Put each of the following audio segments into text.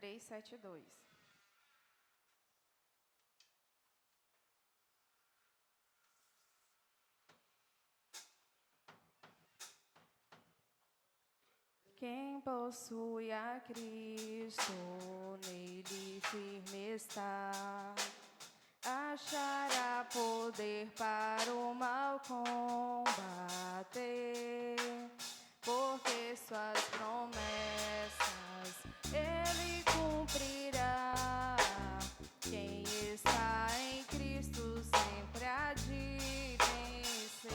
372. Quem possui a Cristo, nele firme está, achará poder para o mal combater, porque suas promessas ele cumprirá. Quem está em Cristo sempre há de vencer.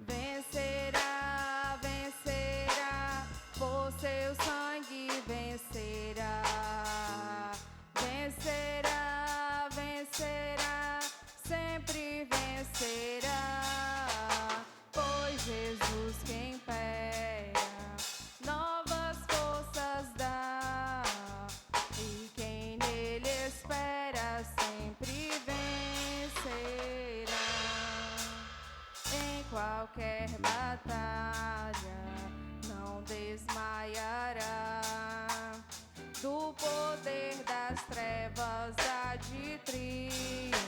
Vencerá, vencerá, por seu sangue vencerá. Vencerá, vencerá, sempre vencerá. Pois Jesus quem pega, novas forças dá. E quem nele espera sempre vencerá. Em qualquer batalha não desmaiará. Do poder das trevas há de triunfar.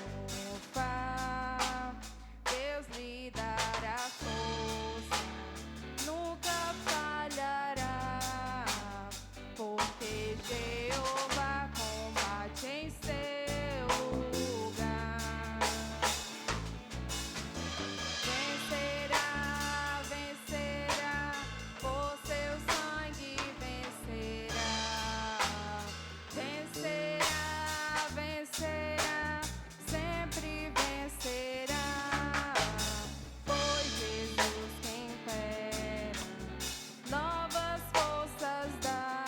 Deus lhe dará força, nunca falhará, porque Jeová combate em seu lugar. Vencerá, vencerá, por seu sangue vencerá. Vencerá, vencerá, sempre vencerá. Pois Jesus quem pega, novas forças dá.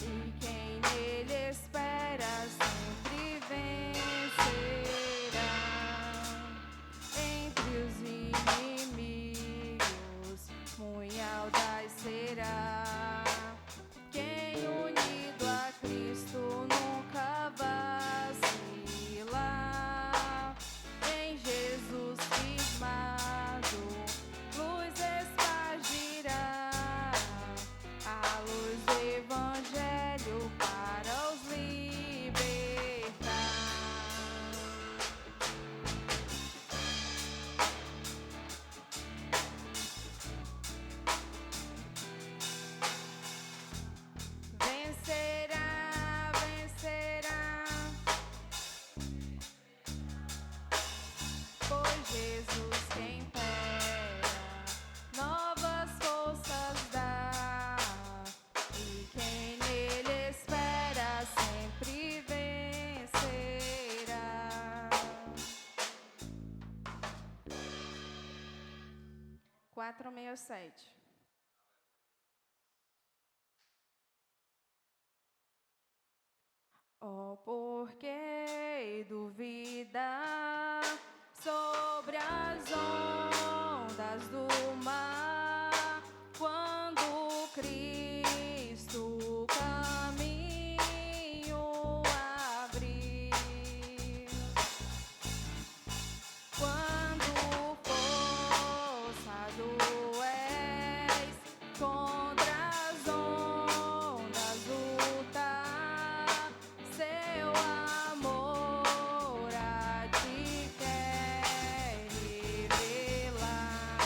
E quem nele espera sempre vencerá. Entre os inimigos muito audaz será. Quem unido a Cristo nunca vacila. Em Jesus firmado, luz espargirá. A luz do Evangelho para os libertar. Vencerá, vencerá, pois Jesus quem pega, novas forças dá. E quem nele espera sempre vencerá. 467. Oh, porque duvida sobre as ondas do mar, quando Cristo caminho abrir. Quando forçado és contra as ondas lutar, seu amor a ti quer revelar.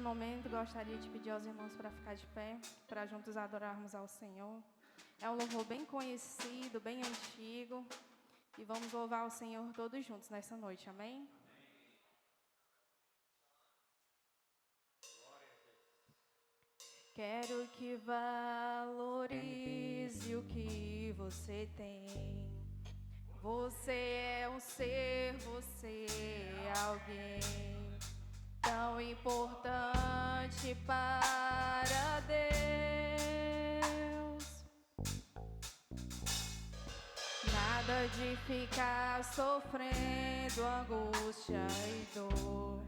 momento, gostaria de pedir aos irmãos para ficar de pé, para juntos adorarmos ao Senhor. É um louvor bem conhecido, bem antigo, e vamos louvar o Senhor todos juntos nessa noite, amém? Quero que valorize o que você tem. Você é um ser, você é alguém tão importante para Deus. Nada de ficar sofrendo angústia e dor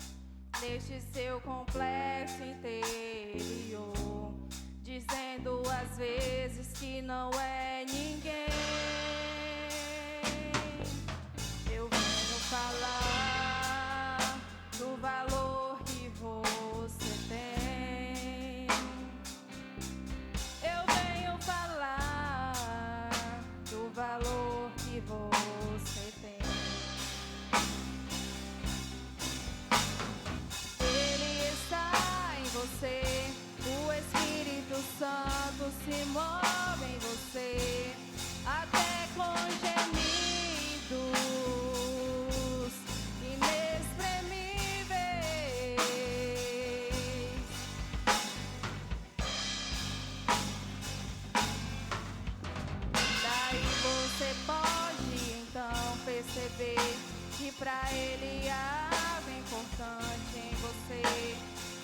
neste seu complexo interior, dizendo às vezes que não é ninguém. Eu venho falar do valor que você tem. Eu venho falar do valor que você tem. Ele está em você, o Espírito Santo se move em você, até com gemidos inexprimíveis. Daí você pode então perceber que pra Ele há algo importante em você.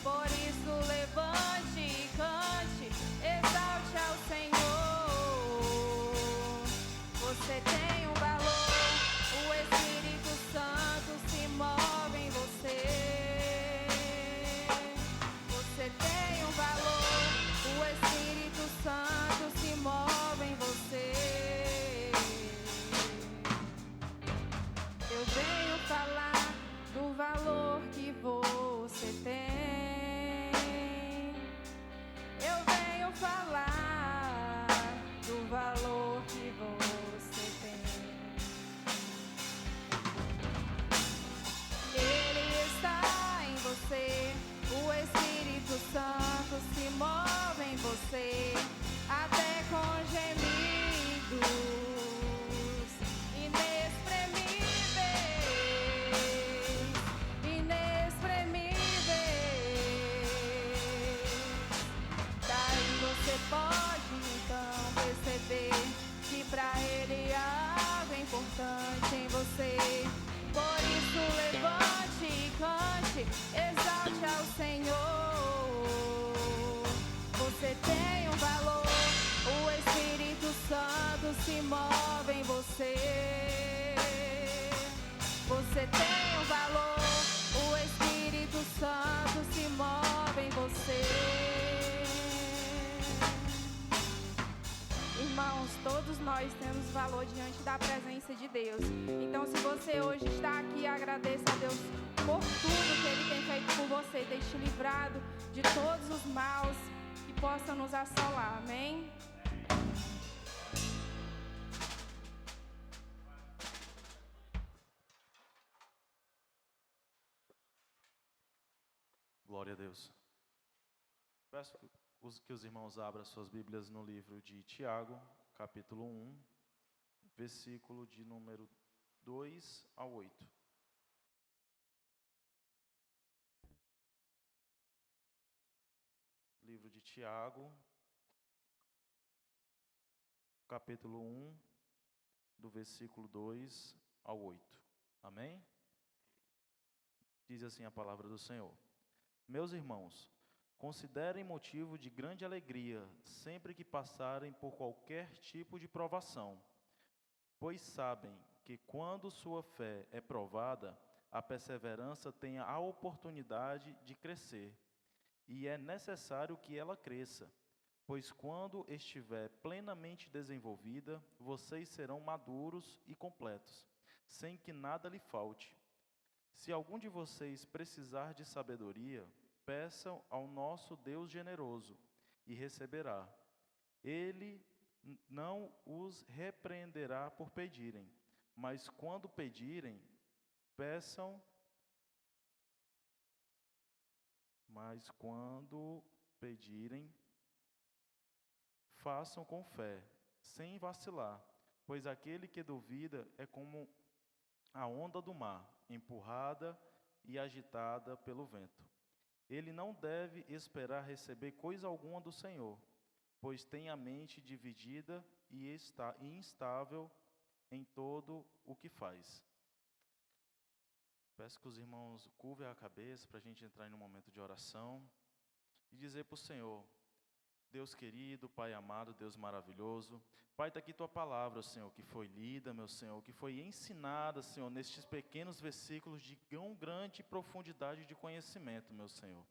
Por isso levante e cante, exalte ao Senhor. Você tem um valor, o Espírito Santo se move em você. Você tem um valor, o Espírito Santo se move em você. Eu venho falar do valor que você tem. Eu venho falar do valor que você tem. Ele está em você, o Espírito Santo se move em você, até com gemidos inexprimíveis, inexprimíveis. Daí você pode então perceber que pra Ele há algo importante em você. Por isso levante e cante, exalte ao Senhor. Você tem um valor, o Espírito Santo se move em você. Você tem um valor, o Espírito Santo se move em você. Irmãos, todos nós temos valor diante da presença de Deus. Então, se você hoje está aqui, agradeça a Deus por tudo que Ele tem feito por você. Deixe livrado de todos os maus que possam nos assolar. Amém? Glória a Deus. Peço que os irmãos abram suas Bíblias no livro de Tiago, capítulo 1, versículo de número 2 a 8. Livro de Tiago, capítulo 1, do versículo 2 ao 8. Amém? Diz assim a palavra do Senhor. Meus irmãos, considerem motivo de grande alegria sempre que passarem por qualquer tipo de provação, pois sabem que quando sua fé é provada, a perseverança tem a oportunidade de crescer, e é necessário que ela cresça, pois quando estiver plenamente desenvolvida, vocês serão maduros e completos, sem que nada lhe falte. Se algum de vocês precisar de sabedoria, peçam ao nosso Deus generoso e receberá. Ele não os repreenderá por pedirem, mas quando pedirem, peçam Mas quando pedirem, façam com fé, sem vacilar, pois aquele que duvida é como a onda do mar, empurrada e agitada pelo vento. Ele não deve esperar receber coisa alguma do Senhor, pois tem a mente dividida e instável em todo o que faz. Peço que os irmãos curvem a cabeça para a gente entrar em um momento de oração e dizer para o Senhor: Deus querido, Pai amado, Deus maravilhoso, Pai, está aqui Tua palavra, Senhor, que foi lida, meu Senhor, que foi ensinada, Senhor, nestes pequenos versículos de tão grande profundidade de conhecimento, meu Senhor.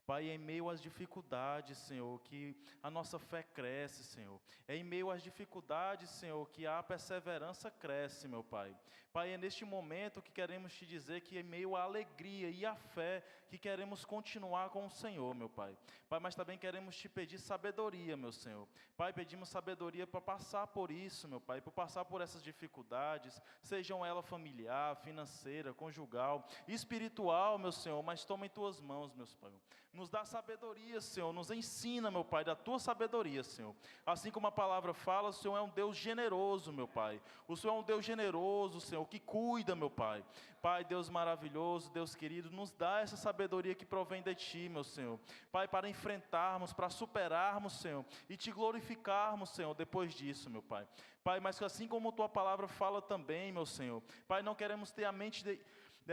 Pai, é em meio às dificuldades, Senhor, que a nossa fé cresce, Senhor. É em meio às dificuldades, Senhor, que a perseverança cresce, meu Pai. Pai, é neste momento que queremos Te dizer que é em meio à alegria e à fé que queremos continuar com o Senhor, meu Pai. Pai, mas também queremos Te pedir sabedoria, meu Senhor. Pai, pedimos sabedoria para passar por isso, meu Pai, para passar por essas dificuldades, sejam elas familiar, financeira, conjugal, espiritual, meu Senhor, mas toma em Tuas mãos, meus Pai. Nos dá sabedoria, Senhor, nos ensina, meu Pai, da Tua sabedoria, Senhor. Assim como a palavra fala, o Senhor é um Deus generoso, meu Pai. O Senhor é um Deus generoso, Senhor, que cuida, meu Pai. Pai, Deus maravilhoso, Deus querido, nos dá essa sabedoria que provém de Ti, meu Senhor. Pai, para enfrentarmos, para superarmos, Senhor, e Te glorificarmos, Senhor, depois disso, meu Pai. Pai, mas assim como Tua palavra fala também, meu Senhor. Pai, não queremos ter a mente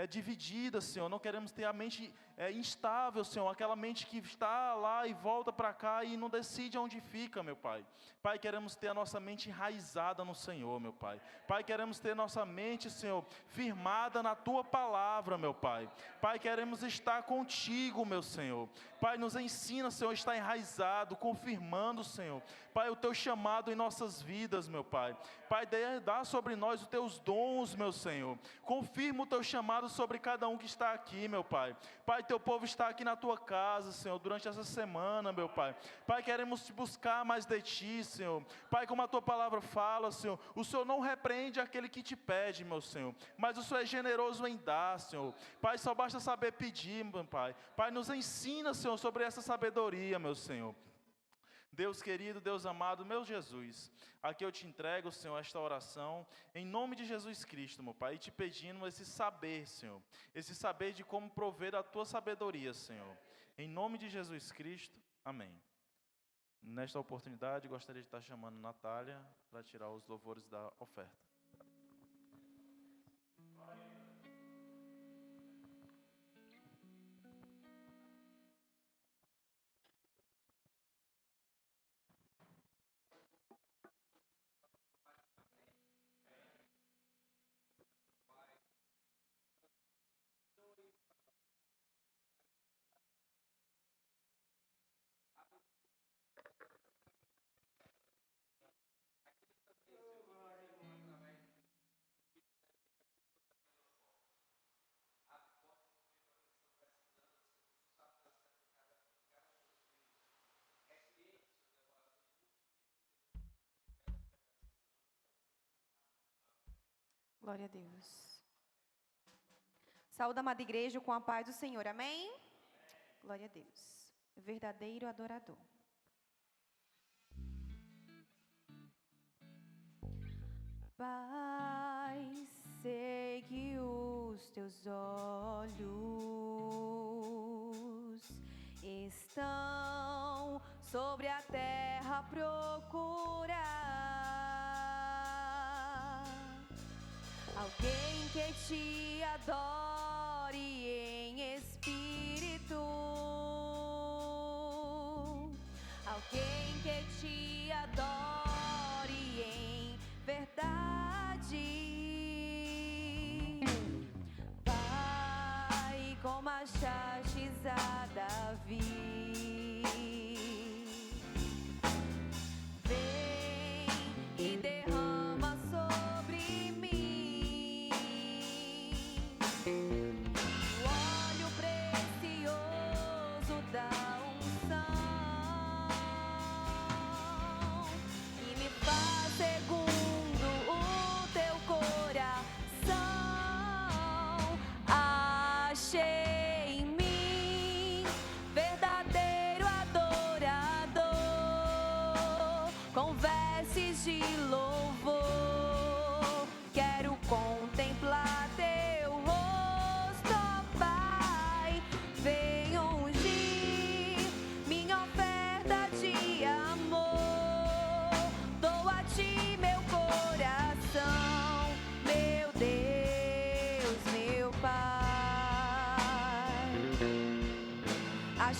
dividida, Senhor, não queremos ter a mente instável, Senhor, aquela mente que está lá e volta para cá e não decide onde fica, meu Pai. Pai, queremos ter a nossa mente enraizada no Senhor, meu Pai. Pai, queremos ter nossa mente, Senhor, firmada na Tua palavra, meu Pai. Pai, queremos estar contigo, meu Senhor. Pai, nos ensina, Senhor, a estar enraizado, confirmando, Senhor, Pai, o Teu chamado em nossas vidas, meu Pai. Pai, dá sobre nós os Teus dons, meu Senhor. Confirma o Teu chamado sobre cada um que está aqui, meu Pai. Pai, Teu povo está aqui na Tua casa, Senhor, durante essa semana, meu Pai. Pai, queremos Te buscar mais de Ti, Senhor. Pai, como a Tua palavra fala, Senhor, o Senhor não repreende aquele que te pede, meu Senhor, mas o Senhor é generoso em dar, Senhor. Pai, só basta saber pedir, meu Pai. Pai, nos ensina, Senhor, sobre essa sabedoria, meu Senhor. Deus querido, Deus amado, meu Jesus, aqui eu Te entrego, Senhor, esta oração, em nome de Jesus Cristo, meu Pai, e Te pedindo esse saber, Senhor, esse saber de como prover da Tua sabedoria, Senhor, em nome de Jesus Cristo, amém. Nesta oportunidade, gostaria de estar chamando Natália para tirar os louvores da oferta. Glória a Deus. Saúde a amada igreja com a paz do Senhor, amém? Glória a Deus. Verdadeiro adorador. Pai, sei que os Teus olhos estão sobre a terra a procurar alguém que Te adore em espírito, alguém que Te adore em verdade. Pai, como achaste a Davi, vem e derrama sobre mim o óleo precioso da unção e me faz segundo o Teu coração. Achei em mim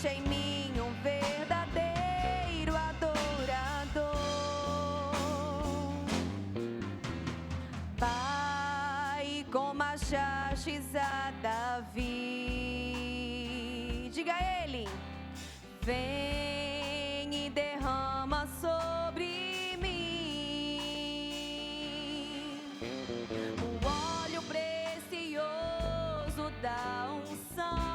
Achei em mim um verdadeiro adorador. Pai, como achastes a Davi. Diga a ele: vem e derrama sobre mim o óleo precioso da unção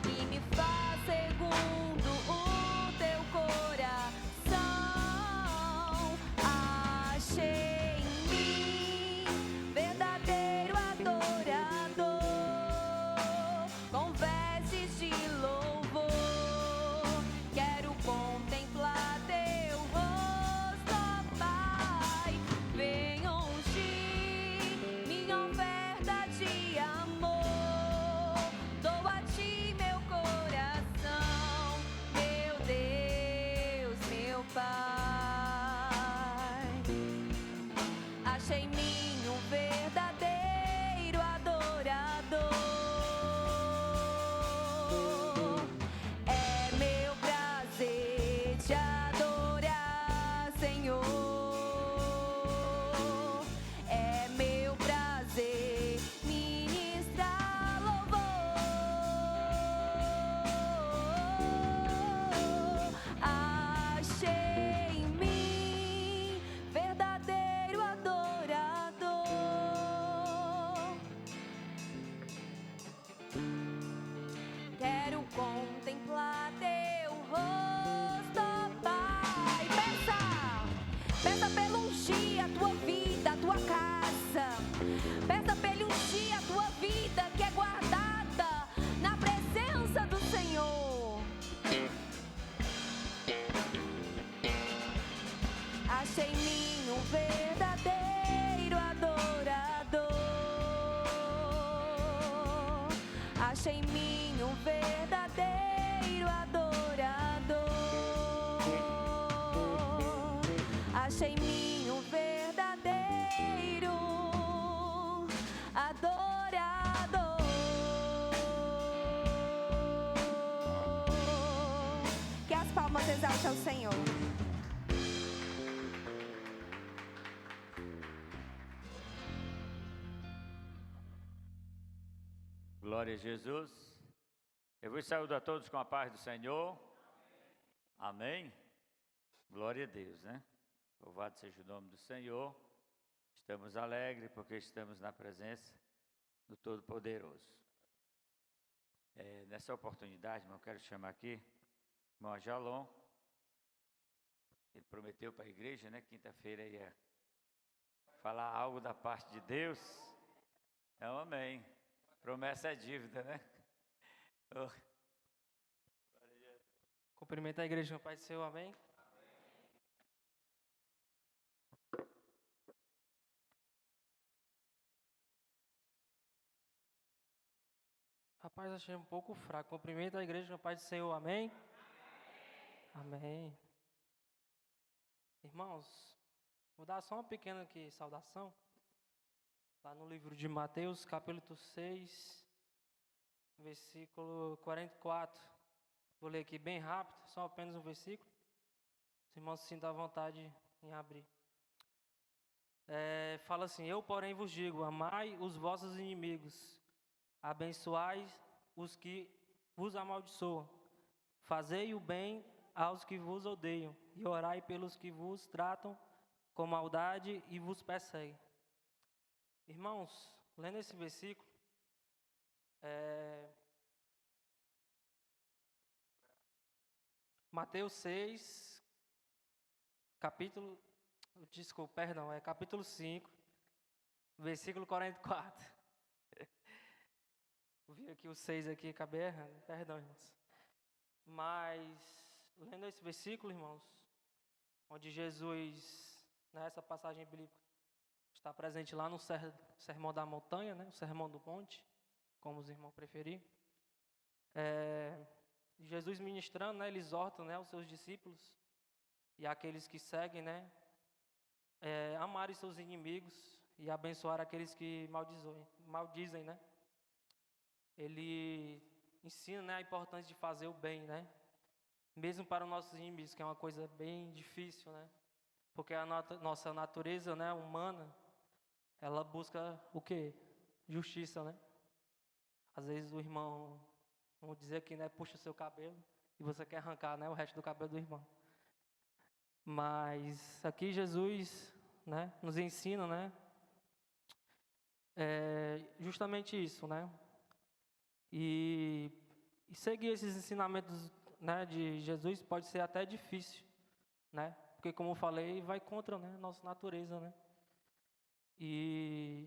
e me faz segundo o teu coração. Achei em mim verdadeiro adorador, com vestes de louvor. Quero contemplar teu rosto, ó Pai. Vem ungir minha oferta de amor. Dou a ti meu coração, meu Deus, meu Pai. Achei em mim um verdadeiro adorador. É meu prazer te adorar, Senhor. É meu prazer ministrar louvor. Achei em mim verdadeiro adorador. Quero contemplar teu rosto, ó Pai. Peça pelo ungir a tua vida, a tua casa. Peça pelo ungir a tua vida que é guardada na presença do Senhor. Achei em mim um verdadeiro adorador. Achei em mim um verdadeiro adorador. Achei em mim um verdadeiro adorador. Que as palmas exalte ao Senhor. Glória a Jesus. Eu vos saúdo a todos com a paz do Senhor. Amém. Glória a Deus, né? Louvado seja o nome do Senhor. Estamos alegres porque estamos na presença do Todo-Poderoso. Nessa oportunidade, irmão, eu quero chamar aqui o irmão Ajalon. Ele prometeu para a igreja, né? Quinta-feira ia falar algo da parte de Deus. Então, amém. Promessa é dívida, né? Cumprimento a igreja no Pai do Senhor, amém? Rapaz, achei um pouco fraco. Cumprimento a igreja no Pai do Senhor, amém? Amém. Irmãos, vou dar só uma pequena aqui saudação. Lá no livro de Mateus, capítulo 6, versículo 44. Vou ler aqui bem rápido, só apenas um versículo. Os irmãos se sintam à vontade em abrir. Fala assim: eu, porém, vos digo, amai os vossos inimigos, abençoai os que vos amaldiçoam, fazei o bem aos que vos odeiam, e orai pelos que vos tratam com maldade e vos perseguem. Irmãos, lendo esse versículo, Mateus 6, capítulo 5, versículo 44. Eu vi aqui o 6 aqui, acabei errando, perdão, irmãos. Mas, lendo esse versículo, irmãos, onde Jesus, nessa passagem bíblica, está presente lá no Sermão da Montanha, né? O Sermão do Monte, como os irmãos preferirem. Jesus ministrando, né? Ele exorta, né, aos seus discípulos e àqueles que seguem, né? Amar os seus inimigos e abençoar aqueles que maldizem, né? ele ensina, né, a importância de fazer o bem, né? Mesmo para os nossos inimigos, que é uma coisa bem difícil, né? Porque a nossa natureza, né, humana, ela busca o quê? Justiça, né? Às vezes o irmão, vamos dizer aqui, né, puxa o seu cabelo e você quer arrancar, né, o resto do cabelo do irmão. Mas aqui Jesus, né, nos ensina, né, justamente isso, né? E seguir esses ensinamentos, né, de Jesus pode ser até difícil, né? Porque, como eu falei, vai contra, né, nossa natureza, né? E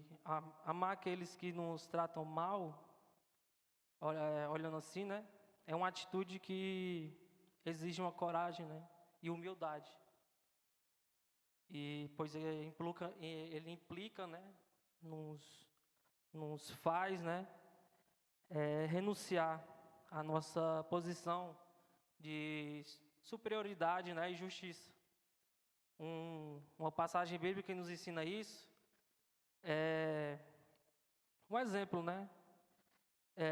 amar aqueles que nos tratam mal, olhando assim, né, é uma atitude que exige uma coragem, né, e humildade. E pois ele implica, né, nos faz, né, renunciar à nossa posição de superioridade, né, e justiça. Uma passagem bíblica que nos ensina isso é um exemplo, né,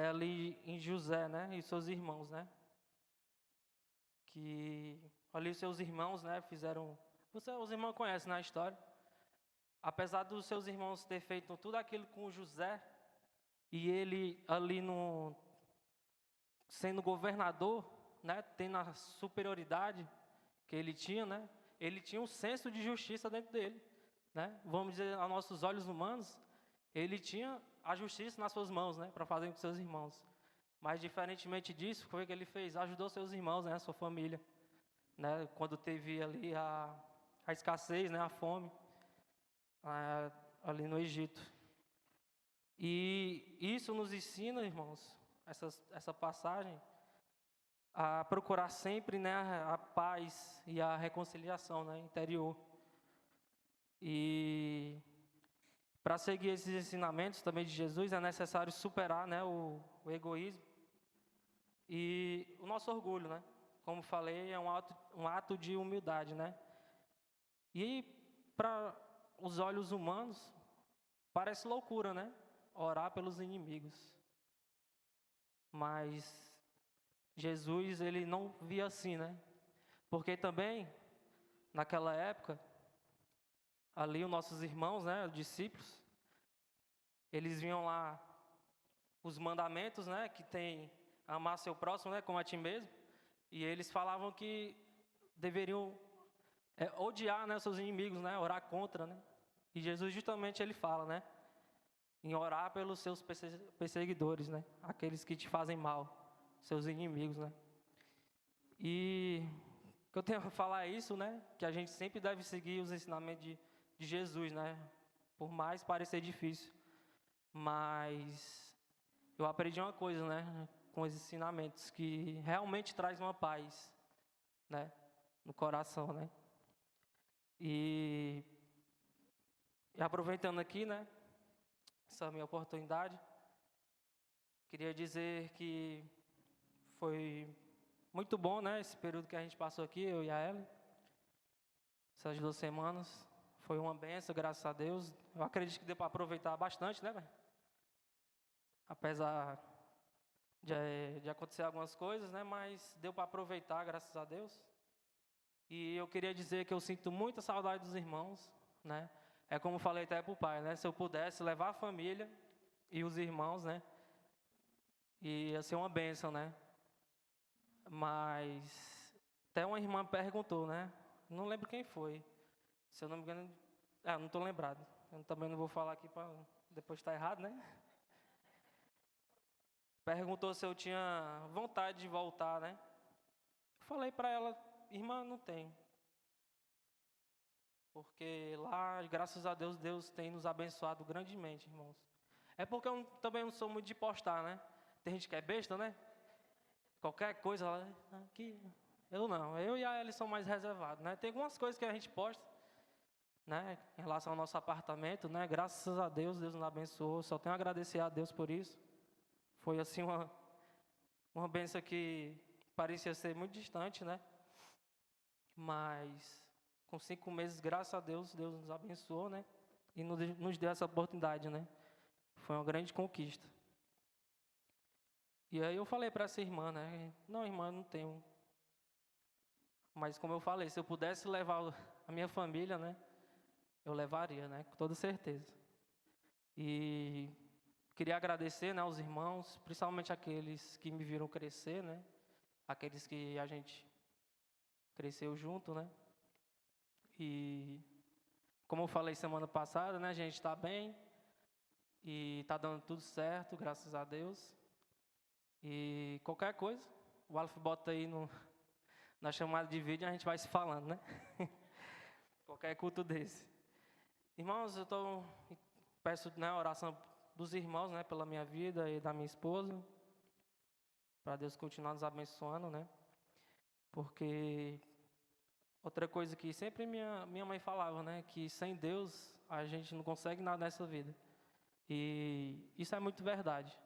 ali em José, né, e seus irmãos, né, que ali os seus irmãos, né, fizeram, os irmãos conhecem, né, a história. Apesar dos seus irmãos ter feito tudo aquilo com José, e ele ali sendo governador, né, tendo a superioridade que ele tinha, né, ele tinha um senso de justiça dentro dele, né? Vamos dizer, aos nossos olhos humanos, ele tinha a justiça nas suas mãos, né, para fazer com seus irmãos. Mas diferentemente disso, foi o que ele fez, ajudou seus irmãos, né, a sua família, né, quando teve ali a escassez, né, a fome, ali no Egito. E isso nos ensina, irmãos, essa passagem, a procurar sempre, né, a paz e a reconciliação, né, interior. E para seguir esses ensinamentos também de Jesus é necessário superar, né, o egoísmo e o nosso orgulho, né? Como falei, é um ato de humildade, né? E para os olhos humanos parece loucura, né? Orar pelos inimigos. Mas Jesus, ele não via assim, né? Porque também, naquela época, ali os nossos irmãos, né, os discípulos, eles viam lá os mandamentos, né, que tem amar seu próximo, né, como a ti mesmo, e eles falavam que deveriam odiar, né, seus inimigos, né, orar contra, né? E Jesus justamente ele fala, né, em orar pelos seus perseguidores, né, aqueles que te fazem mal, seus inimigos, né? E o que eu tenho a falar é isso, né, que a gente sempre deve seguir os ensinamentos de Jesus, né? Por mais parecer difícil, mas eu aprendi uma coisa, né, com esses ensinamentos, que realmente traz uma paz, né, no coração, né? E aproveitando aqui, né, essa minha oportunidade, queria dizer que foi muito bom, né, esse período que a gente passou aqui, eu e a Ellen, essas 2 semanas. Foi uma benção, graças a Deus. Eu acredito que deu para aproveitar bastante, né, velho? Apesar de acontecer algumas coisas, né, mas deu para aproveitar, graças a Deus. E eu queria dizer que eu sinto muita saudade dos irmãos, né? É como eu falei até para o pai, né? Se eu pudesse levar a família e os irmãos, né? Ia ser uma bênção, né? Mas até uma irmã perguntou, né? Não lembro quem foi. Se eu não me engano, não estou lembrado. Eu também não vou falar aqui para depois estar errado, né? Perguntou se eu tinha vontade de voltar, né? Eu falei para ela, irmã, não tenho. Porque lá, graças a Deus, Deus tem nos abençoado grandemente, irmãos. É porque eu também não sou muito de postar, né? Tem gente que é besta, né? Qualquer coisa, ela, aqui. Eu não, eu e a Ellie somos mais reservados, né? Tem algumas coisas que a gente posta, né, em relação ao nosso apartamento, né? Graças a Deus, Deus nos abençoou. Só tenho a agradecer a Deus por isso. Foi assim uma bênção que parecia ser muito distante, né? Mas com 5 meses, graças a Deus, Deus nos abençoou, né? E nos deu essa oportunidade, né? Foi uma grande conquista. E aí eu falei para essa irmã, né? Não, irmã, eu não tenho. Mas como eu falei, se eu pudesse levar a minha família, né? Eu levaria, né? Com toda certeza. E queria agradecer, né, aos irmãos, principalmente aqueles que me viram crescer, né? Aqueles que a gente cresceu junto, né? E como eu falei semana passada, né, a gente está bem e está dando tudo certo, graças a Deus. E qualquer coisa, o Aleph bota aí na chamada de vídeo, a gente vai se falando, né? Qualquer culto desse. Irmãos, peço, né, a oração dos irmãos, né, pela minha vida e da minha esposa, para Deus continuar nos abençoando, né? Porque outra coisa que sempre minha mãe falava, né, que sem Deus a gente não consegue nada nessa vida. E isso é muito verdade.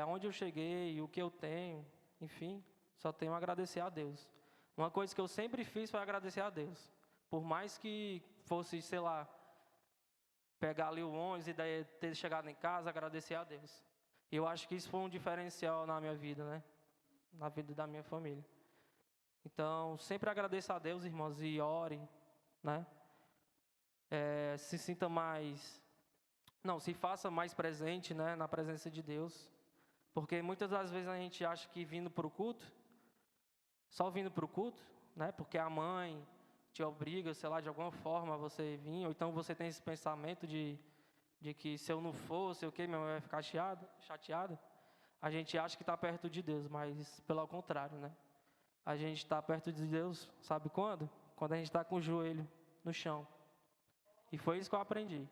Aonde eu cheguei, o que eu tenho, enfim, só tenho a agradecer a Deus. Uma coisa que eu sempre fiz foi agradecer a Deus. Por mais que fosse, sei lá, pegar ali o ônibus e daí ter chegado em casa, agradecer a Deus. E eu acho que isso foi um diferencial na minha vida, né? Na vida da minha família. Então, sempre agradeço a Deus, irmãos, e orem, né? Se sinta mais... Não, se faça mais presente, né, na presença de Deus. Porque muitas das vezes a gente acha que vindo para o culto, só vindo para o culto, né, porque a mãe te obriga, sei lá, de alguma forma você vir, ou então você tem esse pensamento de que se eu não for, sei o quê, minha mãe vai ficar chateada. A gente acha que está perto de Deus, mas pelo contrário, né? A gente está perto de Deus, sabe quando? Quando a gente está com o joelho no chão. E foi isso que eu aprendi,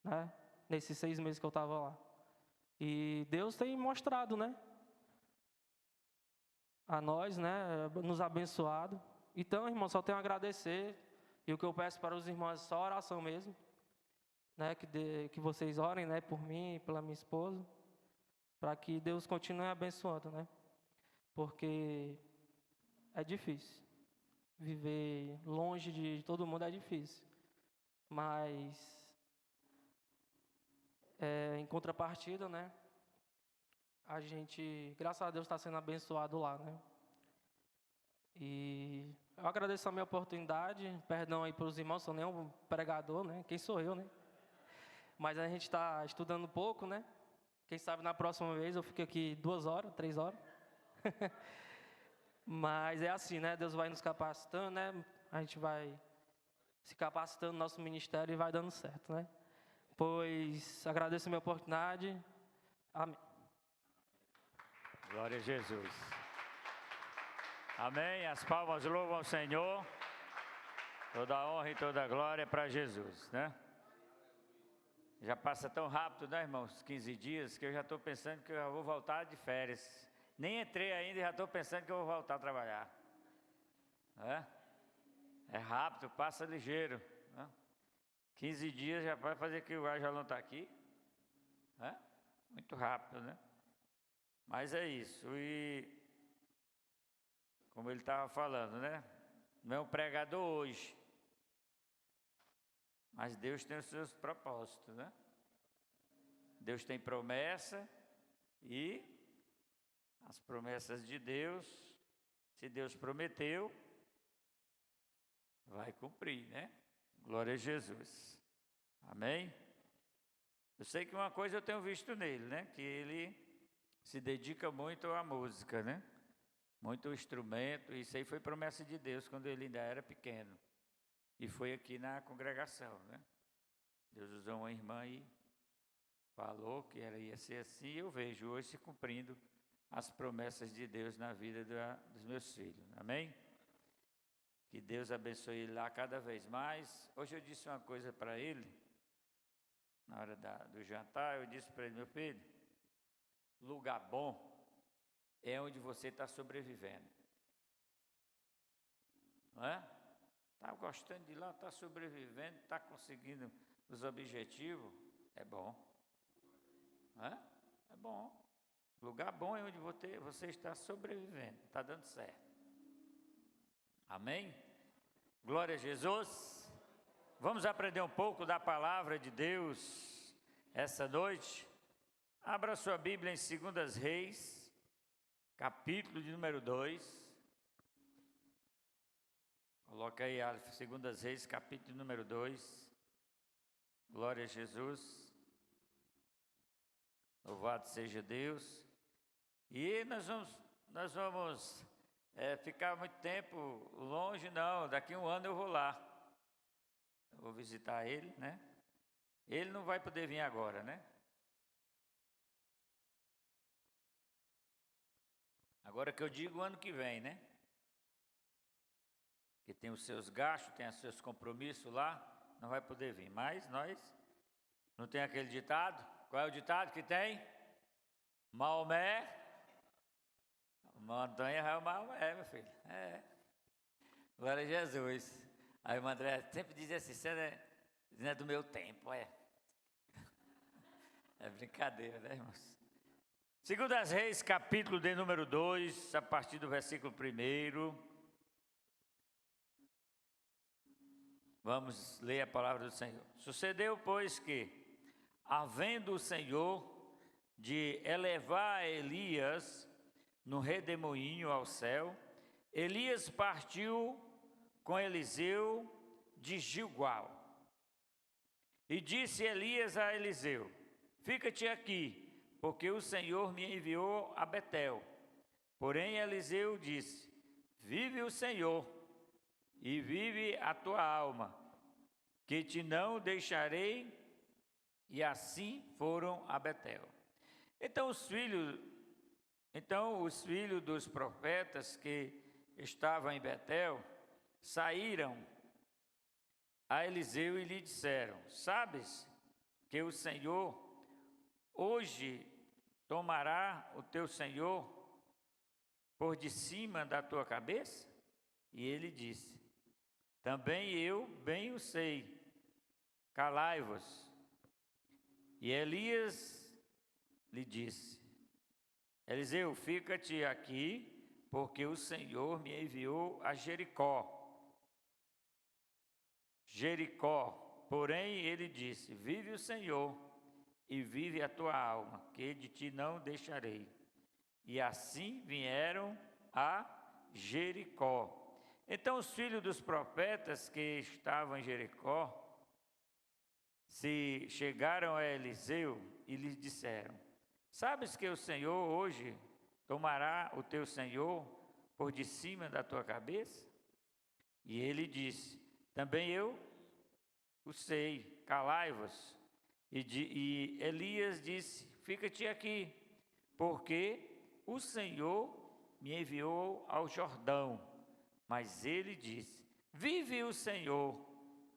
né? Nesses 6 meses que eu estava lá. E Deus tem mostrado, né? A nós, né? Nos abençoado. Então, irmão, só tenho a agradecer. E o que eu peço para os irmãos é só oração mesmo. Né? Que vocês orem, né? Por mim e pela minha esposa. Para que Deus continue abençoando, né? Porque é difícil. Viver longe de todo mundo é difícil. Mas, em contrapartida, né? A gente, graças a Deus, está sendo abençoado lá, né? E eu agradeço a minha oportunidade. Perdão aí para os irmãos, sou nem um pregador, né? Quem sou eu, né? Mas a gente está estudando um pouco, né? Quem sabe na próxima vez eu fico aqui 2 horas, 3 horas. Mas é assim, né? Deus vai nos capacitando, né? A gente vai se capacitando no nosso ministério e vai dando certo, né? Pois agradeço a minha oportunidade. Amém. Glória a Jesus. Amém. As palmas louvam ao Senhor. Toda a honra e toda a glória para Jesus, né? Já passa tão rápido, né, irmãos? 15 dias, que eu já estou pensando que eu já vou voltar de férias. Nem entrei ainda e já estou pensando que eu vou voltar a trabalhar. É rápido, passa ligeiro. Né? 15 dias já vai fazer que o ar já não está aqui. Muito rápido, né? Mas é isso. E como ele estava falando, né? Não é um pregador hoje. Mas Deus tem os seus propósitos, né? Deus tem promessa e as promessas de Deus, se Deus prometeu, vai cumprir, né? Glória a Jesus. Amém? Eu sei que uma coisa eu tenho visto nele, né? Que ele se dedica muito à música, né? Muito ao instrumento. Isso aí foi promessa de Deus quando ele ainda era pequeno. E foi aqui na congregação, né? Deus usou uma irmã e falou que ia ser assim. E eu vejo hoje se cumprindo as promessas de Deus na vida dos meus filhos. Amém? Que Deus abençoe ele lá cada vez mais. Hoje eu disse uma coisa para ele, na hora do jantar, eu disse para ele: meu filho, lugar bom é onde você está sobrevivendo. Não é? Está gostando de lá, está sobrevivendo, está conseguindo os objetivos, é bom. Não é? É bom. Lugar bom é onde você está sobrevivendo, está dando certo. Amém? Glória a Jesus. Vamos aprender um pouco da palavra de Deus essa noite. Abra sua Bíblia em 2 Reis, capítulo de número 2. Coloca aí, Aleph, 2 Reis, capítulo de número 2. Glória a Jesus. Louvado seja Deus. E nós vamos ficar muito tempo longe, não. Daqui a um ano eu vou lá. Eu vou visitar ele, né? Ele não vai poder vir agora, né? Agora que eu digo, ano que vem, né? Que tem os seus gastos, tem os seus compromissos lá, não vai poder vir. Mas nós, não tem aquele ditado? Qual é o ditado que tem? Maomé, montanha é o Maomé, meu filho. Glória a Jesus. Aí o André sempre diz assim, você não é do meu tempo, é. É brincadeira, né, irmãos? 2 Reis, capítulo de número 2, a partir do versículo 1. Vamos ler a palavra do Senhor. Sucedeu, pois, que, havendo o Senhor de elevar Elias no redemoinho ao céu, Elias partiu com Eliseu de Gilgal. E disse Elias a Eliseu: fica-te aqui, porque o Senhor me enviou a Betel. Porém Eliseu disse: vive o Senhor, e vive a tua alma, que te não deixarei. E assim foram a Betel. Então os filhos dos profetas que estavam em Betel saíram a Eliseu e lhe disseram: sabes que o Senhor hoje tomará o teu Senhor por de cima da tua cabeça? E ele disse: também eu bem o sei, calai-vos. E Elias lhe disse: Eliseu, fica-te aqui, porque o Senhor me enviou a Jericó. Porém ele disse: vive o Senhor, e vive a tua alma, que de ti não deixarei. E assim vieram a Jericó. Então os filhos dos profetas que estavam em Jericó se chegaram a Eliseu e lhe disseram: sabes que o Senhor hoje tomará o teu Senhor por de cima da tua cabeça? E ele disse: também eu o sei, calai-vos. E Elias disse: fica-te aqui, porque o Senhor me enviou ao Jordão. Mas ele disse: vive o Senhor,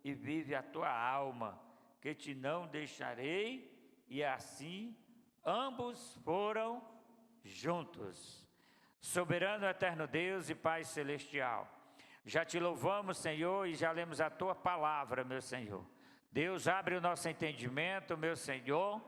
e vive a tua alma, que te não deixarei. E assim ambos foram juntos. Soberano eterno Deus e Pai celestial, já te louvamos, Senhor, e já lemos a tua palavra, meu Senhor. Deus, abre o nosso entendimento, meu Senhor,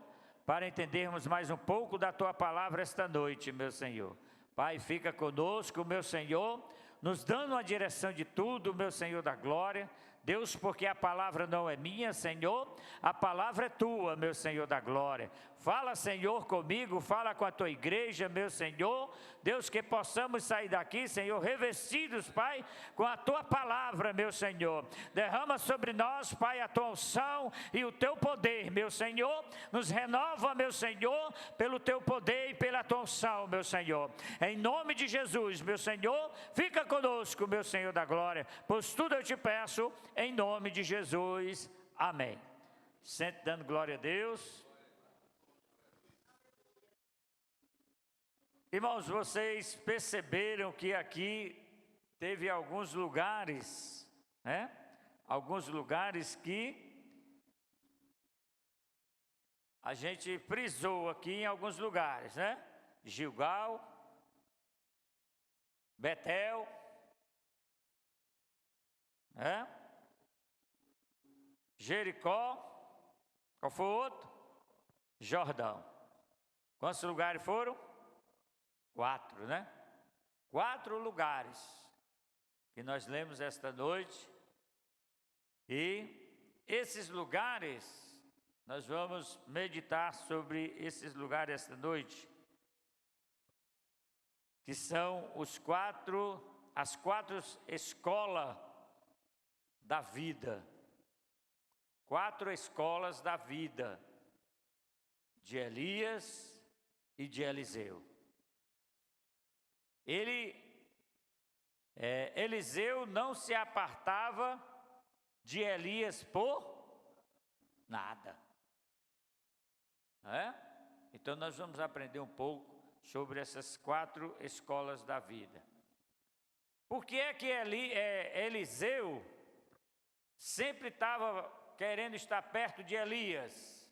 para entendermos mais um pouco da tua palavra esta noite, meu Senhor. Pai, fica conosco, meu Senhor, nos dando a direção de tudo, meu Senhor da glória. Deus, porque a palavra não é minha, Senhor, a palavra é tua, meu Senhor da glória. Fala, Senhor, comigo, fala com a tua igreja, meu Senhor. Deus, que possamos sair daqui, Senhor, revestidos, Pai, com a tua palavra, meu Senhor. Derrama sobre nós, Pai, a tua unção e o teu poder, meu Senhor. Nos renova, meu Senhor, pelo teu poder e pela tua unção, meu Senhor. Em nome de Jesus, meu Senhor, fica conosco, meu Senhor da glória. Pois tudo eu te peço, em nome de Jesus, amém. Sente dando glória a Deus. Irmãos, vocês perceberam que aqui teve alguns lugares, né? Alguns lugares que a gente frisou aqui em alguns lugares, né? Gilgal, Betel, né? Jericó, qual foi o outro? Jordão. Quantos lugares foram? 4, né? 4 lugares que nós lemos esta noite. E esses lugares nós vamos meditar sobre esses lugares esta noite, que são as quatro escolas da vida. 4 escolas da vida de Elias e de Eliseu. Eliseu não se apartava de Elias por nada. Então nós vamos aprender um pouco sobre essas 4 escolas da vida. Por que é que Eliseu sempre estava querendo estar perto de Elias?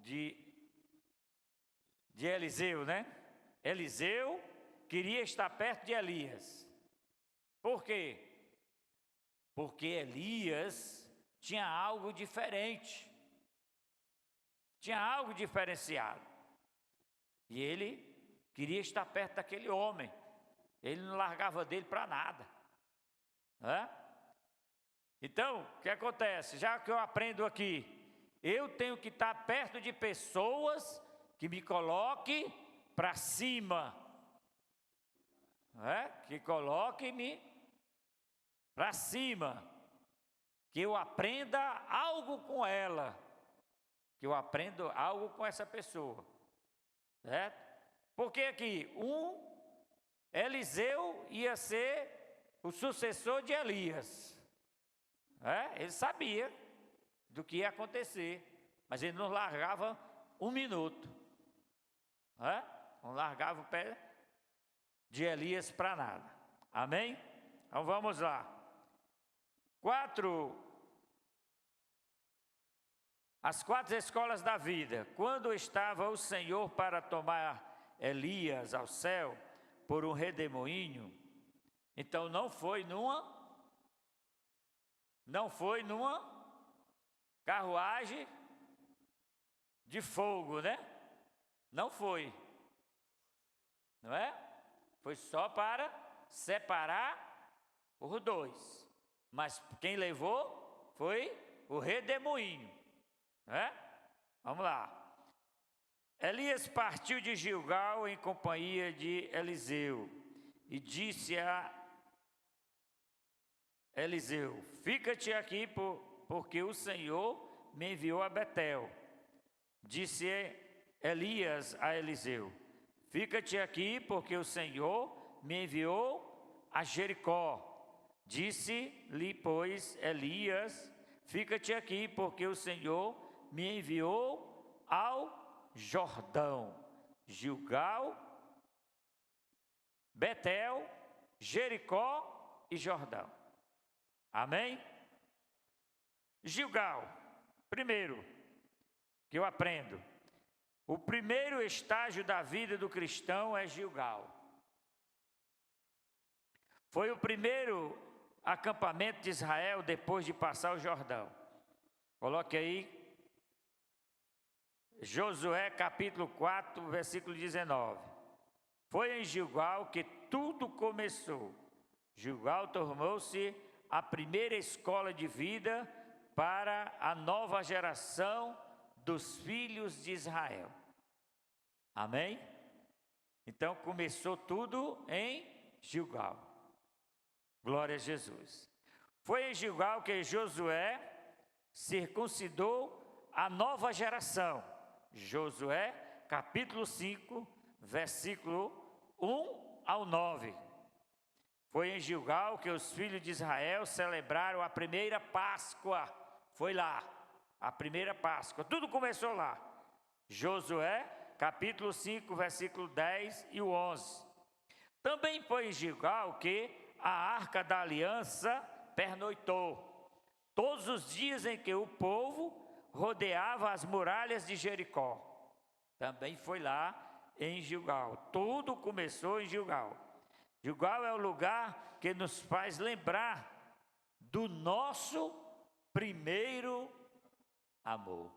De Eliseu, né? Eliseu queria estar perto de Elias. Por quê? Porque Elias tinha algo diferente. Tinha algo diferenciado. E ele queria estar perto daquele homem. Ele não largava dele para nada. Então, o que acontece? Já que eu aprendo aqui, eu tenho que estar perto de pessoas que me coloquem para cima. Que coloquem-me para cima. Que eu aprenda algo com ela. Que eu aprenda algo com essa pessoa. Certo? Porque aqui, Eliseu ia ser o sucessor de Elias. Ele sabia do que ia acontecer, mas ele não largava um minuto. Não largava o pé de Elias para nada. Amém? Então vamos lá. 4. As 4 escolas da vida. Quando estava o Senhor para tomar Elias ao céu por um redemoinho, então não foi numa carruagem de fogo, né? Não foi. Não é? Foi só para separar os 2. Mas quem levou foi o redemoinho. Vamos lá. Elias partiu de Gilgal em companhia de Eliseu e disse a Eliseu: fica-te aqui, porque o Senhor me enviou a Betel. Disse Elias a Eliseu: fica-te aqui, porque o Senhor me enviou a Jericó. Disse-lhe, pois, Elias: fica-te aqui, porque o Senhor me enviou ao Jordão. Gilgal, Betel, Jericó e Jordão. Amém? Gilgal, primeiro, que eu aprendo. O primeiro estágio da vida do cristão é Gilgal. Foi o primeiro acampamento de Israel depois de passar o Jordão. Coloque aí, Josué capítulo 4, versículo 19. Foi em Gilgal que tudo começou. Gilgal tornou-se a primeira escola de vida para a nova geração dos filhos de Israel. Amém? Então começou tudo em Gilgal. Glória a Jesus. Foi em Gilgal que Josué circuncidou a nova geração. Josué capítulo 5, versículo 1 ao 9. Foi em Gilgal que os filhos de Israel celebraram a primeira Páscoa. Foi lá, a primeira Páscoa. Tudo começou lá. Josué, capítulo 5, versículo 10 e o 11. Também foi em Gilgal que a Arca da Aliança pernoitou. Todos os dias em que o povo rodeava as muralhas de Jericó. Também foi lá em Gilgal. Tudo começou em Gilgal. Gilgal é o lugar que nos faz lembrar do nosso primeiro amor.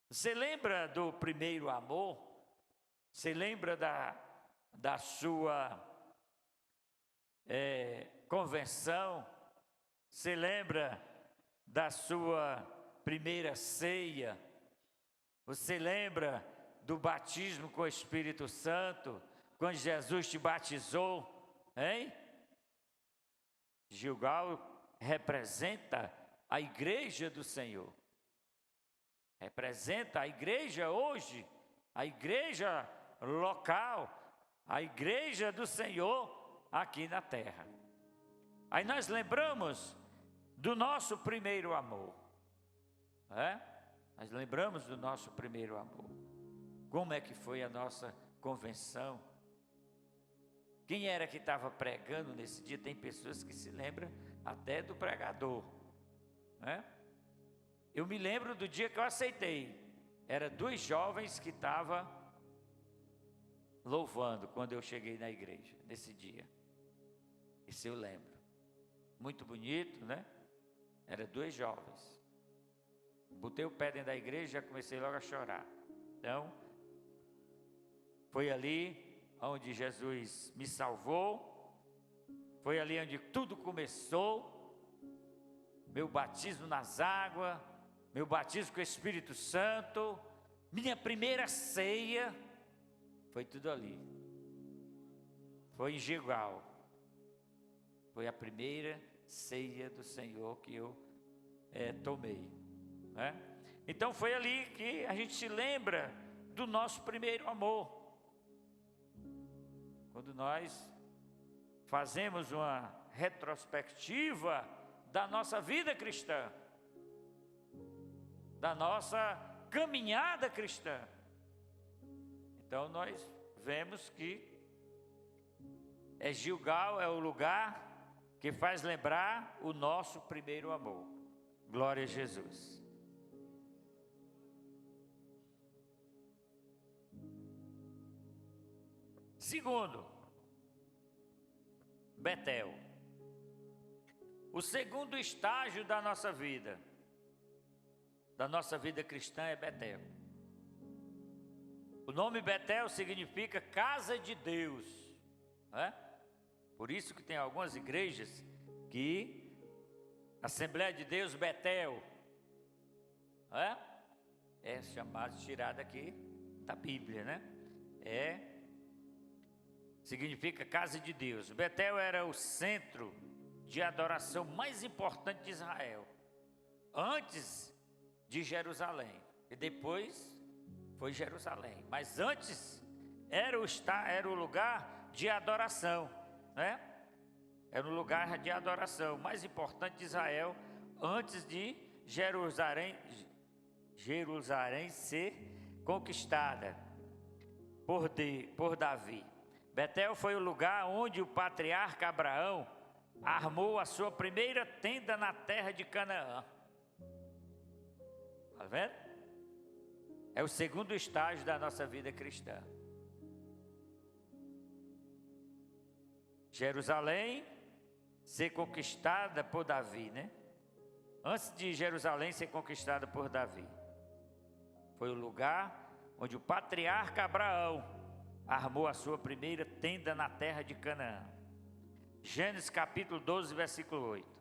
Você lembra do primeiro amor? Você lembra da sua convenção? Você lembra da sua primeira ceia? Você lembra do batismo com o Espírito Santo, quando Jesus te batizou, hein? Gilgal representa a igreja do Senhor. Representa a igreja hoje, a igreja local, a igreja do Senhor aqui na terra. Aí nós lembramos do nosso primeiro amor. Nós lembramos do nosso primeiro amor. Como é que foi a nossa convenção? Quem era que estava pregando nesse dia? Tem pessoas que se lembram até do pregador, né? Eu me lembro do dia que eu aceitei. Era 2 jovens que estavam louvando quando eu cheguei na igreja, nesse dia. Isso eu lembro. Muito bonito, né? Era 2 jovens. Botei o pé dentro da igreja e já comecei logo a chorar. Então, foi ali onde Jesus me salvou. Foi ali onde tudo começou. Meu batismo nas águas, meu batismo com o Espírito Santo, minha primeira ceia, foi tudo ali. Foi em Gilgal. Foi a primeira ceia do Senhor que eu tomei, né? Então foi ali que a gente se lembra do nosso primeiro amor. Quando nós fazemos uma retrospectiva da nossa vida cristã, da nossa caminhada cristã, então nós vemos que Gilgal é o lugar que faz lembrar o nosso primeiro amor. Glória a Jesus. Segundo, Betel. O segundo estágio da nossa vida cristã é Betel. O nome Betel significa casa de Deus, né? Por isso que tem algumas igrejas que Assembleia de Deus Betel é chamado, tirado aqui da Bíblia, né? Significa casa de Deus. Betel era o centro de adoração mais importante de Israel, antes de Jerusalém, e depois foi Jerusalém, mas antes era o lugar de adoração, né? Era o lugar de adoração mais importante de Israel, antes de Jerusalém ser conquistada por Davi. Betel foi o lugar onde o patriarca Abraão armou a sua primeira tenda na terra de Canaã. Está vendo? É o segundo estágio da nossa vida cristã. Jerusalém ser conquistada por Davi, né? Antes de Jerusalém ser conquistada por Davi, foi o lugar onde o patriarca Abraão armou a sua primeira tenda na terra de Canaã. Gênesis capítulo 12, versículo 8.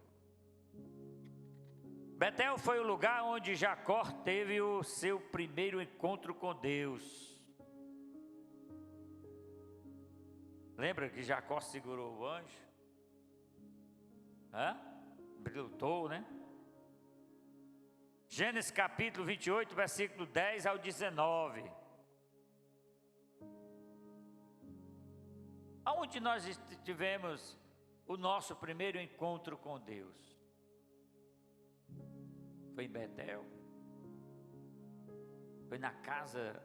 Betel foi o lugar onde Jacó teve o seu primeiro encontro com Deus. Lembra que Jacó segurou o anjo? Lutou, né? Gênesis capítulo 28, versículo 10 ao 19. Aonde nós tivemos o nosso primeiro encontro com Deus? Foi em Betel? Foi na casa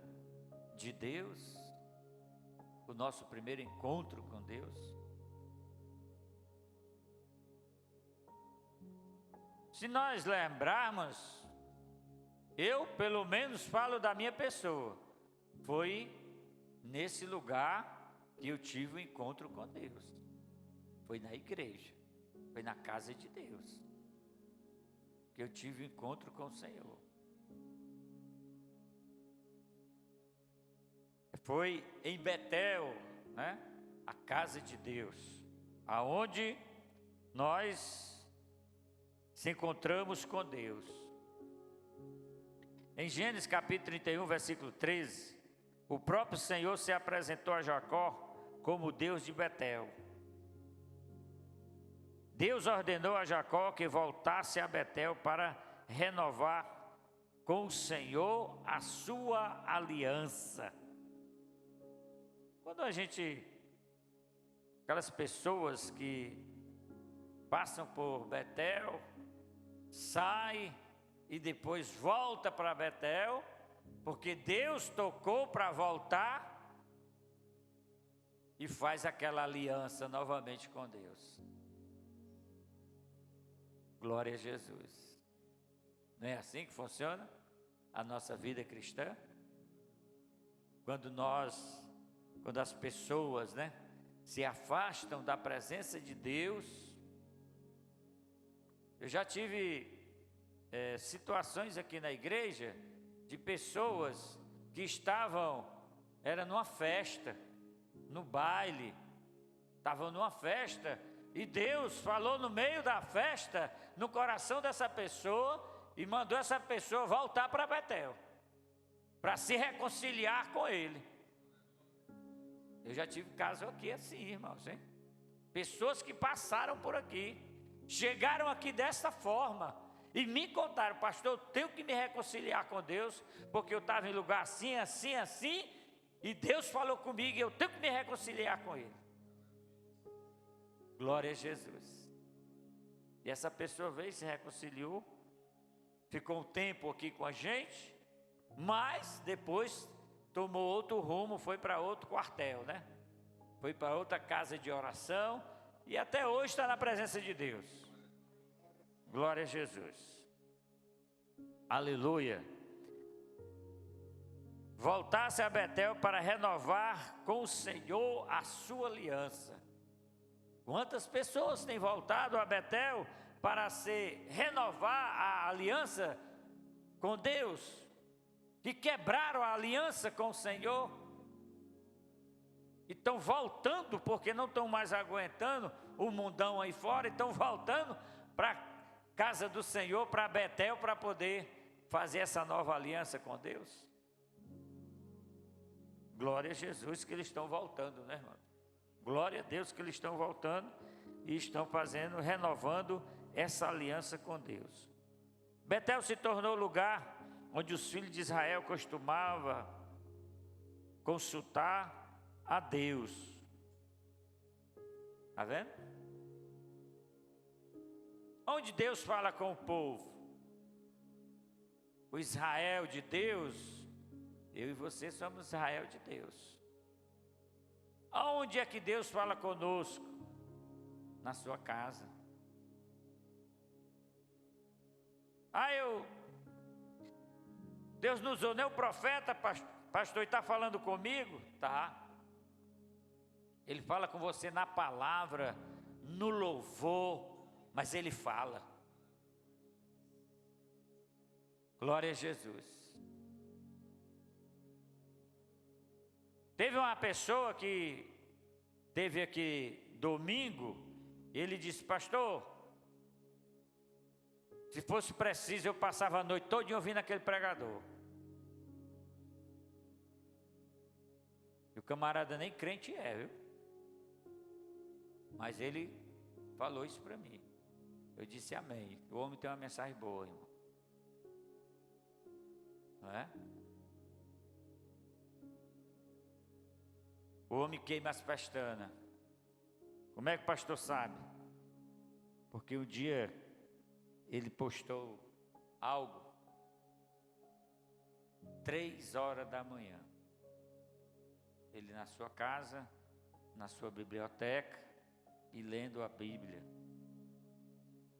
de Deus? O nosso primeiro encontro com Deus? Se nós lembrarmos, eu pelo menos falo da minha pessoa, foi nesse lugar que eu tive um encontro com Deus. Foi na igreja, foi na casa de Deus que eu tive um encontro com o Senhor. Foi em Betel, né? A casa de Deus, aonde nós se encontramos com Deus. Em Gênesis capítulo 31, versículo 13, o próprio Senhor se apresentou a Jacó como o Deus de Betel. Deus ordenou a Jacó que voltasse a Betel para renovar com o Senhor a sua aliança. Quando aquelas pessoas que passam por Betel, saem e depois volta para Betel, porque Deus tocou para voltar e faz aquela aliança novamente com Deus. Glória a Jesus. Não é assim que funciona a nossa vida cristã? Quando as pessoas, se afastam da presença de Deus. Eu já tive situações aqui na igreja de pessoas que era numa festa, no baile, estavam numa festa e Deus falou no meio da festa, no coração dessa pessoa e mandou essa pessoa voltar para Betel, para se reconciliar com Ele. Eu já tive caso aqui assim, irmãos, hein? Pessoas que passaram por aqui, chegaram aqui dessa forma e me contaram: pastor, eu tenho que me reconciliar com Deus, porque eu estava em lugar assim, assim, assim, e Deus falou comigo e eu tenho que me reconciliar com Ele. Glória a Jesus. E essa pessoa veio, se reconciliou, ficou um tempo aqui com a gente, mas depois tomou outro rumo, foi para outro quartel, Foi para outra casa de oração e até hoje está na presença de Deus. Glória a Jesus. Aleluia. Voltasse a Betel para renovar com o Senhor a sua aliança. Quantas pessoas têm voltado a Betel para renovar a aliança com Deus, que quebraram a aliança com o Senhor e estão voltando porque não estão mais aguentando o mundão aí fora, e estão voltando para a casa do Senhor, para Betel, para poder fazer essa nova aliança com Deus. Glória a Jesus que eles estão voltando, irmão? Glória a Deus que eles estão voltando e estão renovando essa aliança com Deus. Betel se tornou o lugar onde os filhos de Israel costumavam consultar a Deus. Está vendo? Onde Deus fala com o povo, o Israel de Deus, eu e você somos Israel de Deus. Aonde é que Deus fala conosco? Na sua casa. Deus não usou nem o profeta, pastor, e está falando comigo? Tá. Ele fala com você na palavra, no louvor, mas Ele fala. Glória a Jesus. Teve uma pessoa que teve aqui domingo, ele disse: pastor, se fosse preciso eu passava a noite toda ouvindo aquele pregador. E o camarada nem crente viu? Mas ele falou isso para mim. Eu disse amém. O homem tem uma mensagem boa, irmão. Não é? O homem queima as pestanas. Como é que o pastor sabe? Porque um dia ele postou algo 3h da manhã. Ele na sua casa, na sua biblioteca e lendo a Bíblia,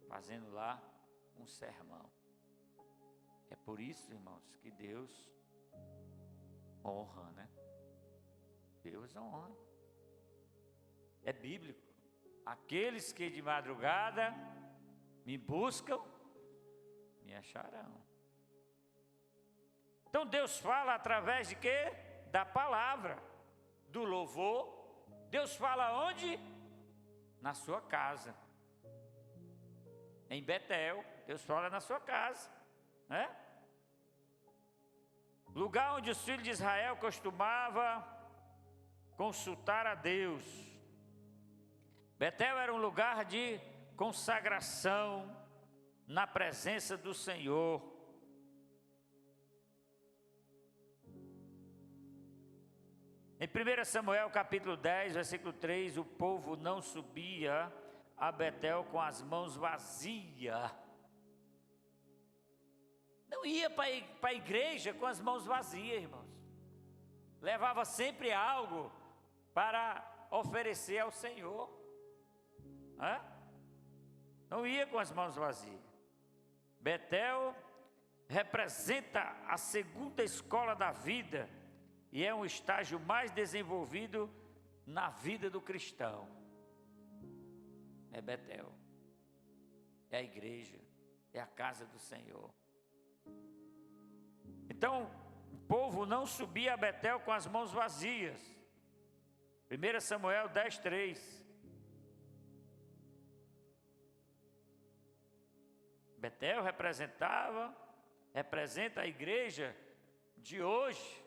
fazendo lá um sermão. É por isso, irmãos, que Deus honra, Deus honra. É bíblico. Aqueles que de madrugada me buscam, me acharão. Então Deus fala através de quê? Da palavra, do louvor. Deus fala onde? Na sua casa. em Betel. Deus fala na sua casa, né? Lugar onde os filhos de Israel costumavam consultar a Deus. Betel era um lugar de consagração na presença do Senhor. Em 1 Samuel capítulo 10, versículo 3, o povo não subia a Betel com as mãos vazias. Não ia para a igreja com as mãos vazias, irmãos. Levava sempre algo para oferecer ao Senhor. Não ia com as mãos vazias. Betel representa a segunda escola da vida e é um estágio mais desenvolvido na vida do cristão. É Betel, é a igreja, é a casa do Senhor. Então, o povo não subia a Betel com as mãos vazias. 1 Samuel 10, 3. Betel representa a igreja de hoje.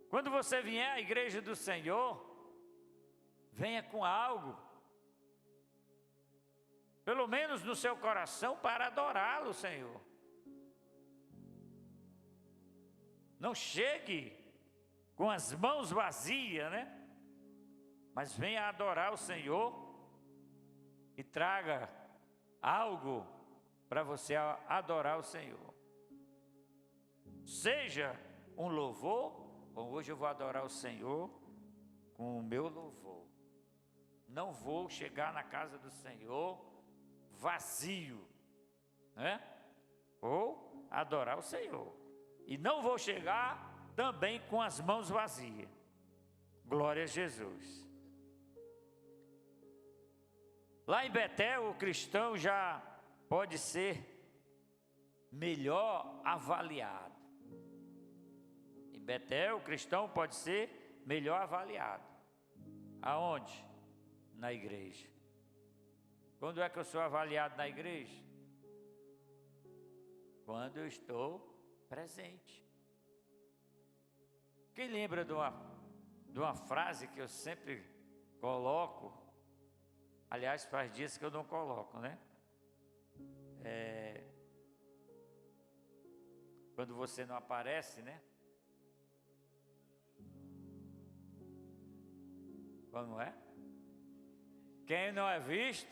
Quando você vier à igreja do Senhor, venha com algo, pelo menos no seu coração, para adorá-lo, Senhor. Não chegue com as mãos vazias, né? Mas venha adorar o Senhor e traga algo para você adorar o Senhor. Seja um louvor. Bom, hoje eu vou adorar o Senhor com o meu louvor. Não vou chegar na casa do Senhor vazio, né? Ou adorar o Senhor. E não vou chegar também com as mãos vazias. Glória a Jesus. Lá em Betel, o cristão já pode ser melhor avaliado. Em Betel, o cristão pode ser melhor avaliado. Aonde? Na igreja. Quando é que eu sou avaliado na igreja? Quando eu estou presente. Quem lembra de uma frase que eu sempre coloco? Aliás, faz dias que eu não coloco, né? Quando você não aparece, né? Como é? Quem não é visto,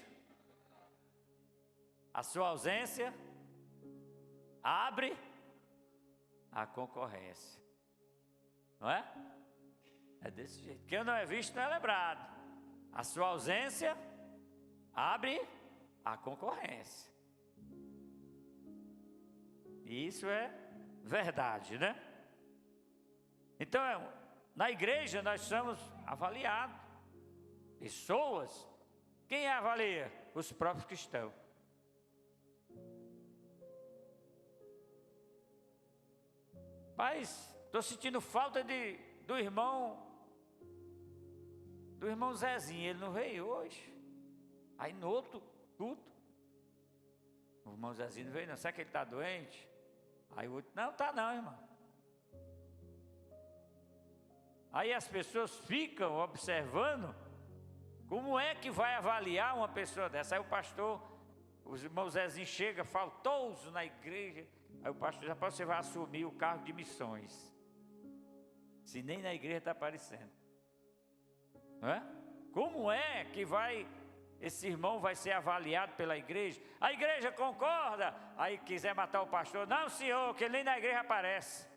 a sua ausência abre a concorrência. Não é? É desse jeito. Quem não é visto não é lembrado. A sua ausência abre a concorrência. E isso é verdade, né? Então, na igreja nós somos avaliados. Pessoas, quem avalia? Os próprios cristãos. Mas estou sentindo falta do irmão Zezinho. Ele não veio hoje. Aí no outro culto, o irmão Zezinho não veio não. Será que ele está doente? Aí o outro, não está não, irmão. Aí as pessoas ficam observando como é que vai avaliar uma pessoa dessa. Aí o pastor, os irmãos Zezinho chega faltoso na igreja. Aí o pastor, já você vai assumir o cargo de missões. Se nem na igreja está aparecendo. Não é? Como é que esse irmão vai ser avaliado pela igreja? A igreja concorda? Aí quiser matar o pastor. Não, senhor, que ele nem na igreja aparece.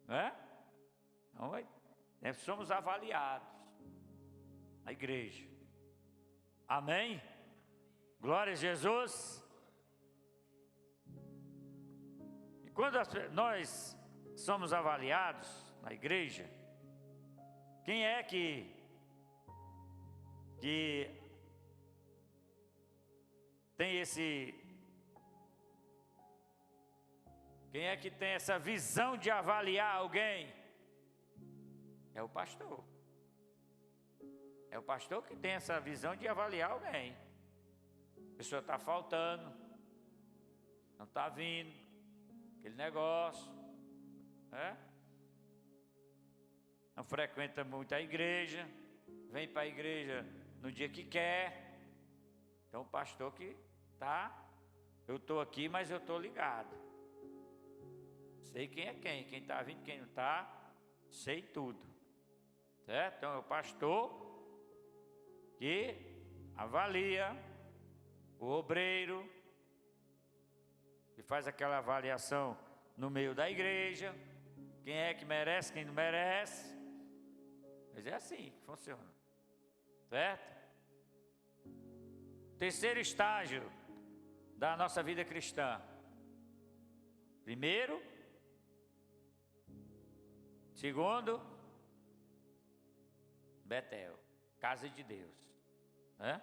Não é? Então, somos avaliados. A igreja. Amém? Glória a Jesus. E quando nós somos avaliados na igreja, quem é que tem essa visão de avaliar alguém? É o pastor. É o pastor que tem essa visão de avaliar alguém. A pessoa está faltando, não está vindo, aquele negócio, né? Não frequenta muito a igreja, vem para a igreja no dia que quer. Então o pastor que está, eu estou aqui, mas eu estou ligado. Sei quem é quem está vindo, quem não está, sei tudo. Certo? Então é o pastor que avalia o obreiro, que faz aquela avaliação no meio da igreja, quem é que merece, quem não merece. Mas é assim que funciona, certo? Terceiro estágio da nossa vida cristã. Primeiro, segundo, Betel, casa de Deus, né?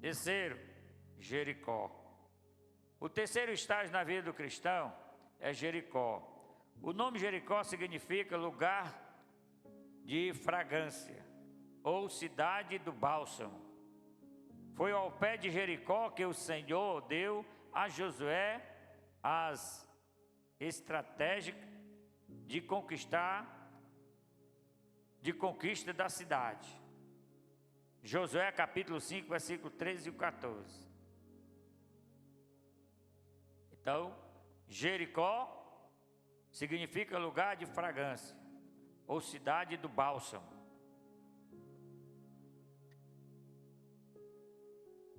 Terceiro, Jericó. O terceiro estágio na vida do cristão é Jericó. O nome Jericó significa lugar de fragrância, ou cidade do bálsamo. Foi ao pé de Jericó que o Senhor deu a Josué as estratégias de conquista da cidade. Josué capítulo 5, versículo 13 e 14. Então, Jericó significa lugar de fragrância, ou cidade do bálsamo.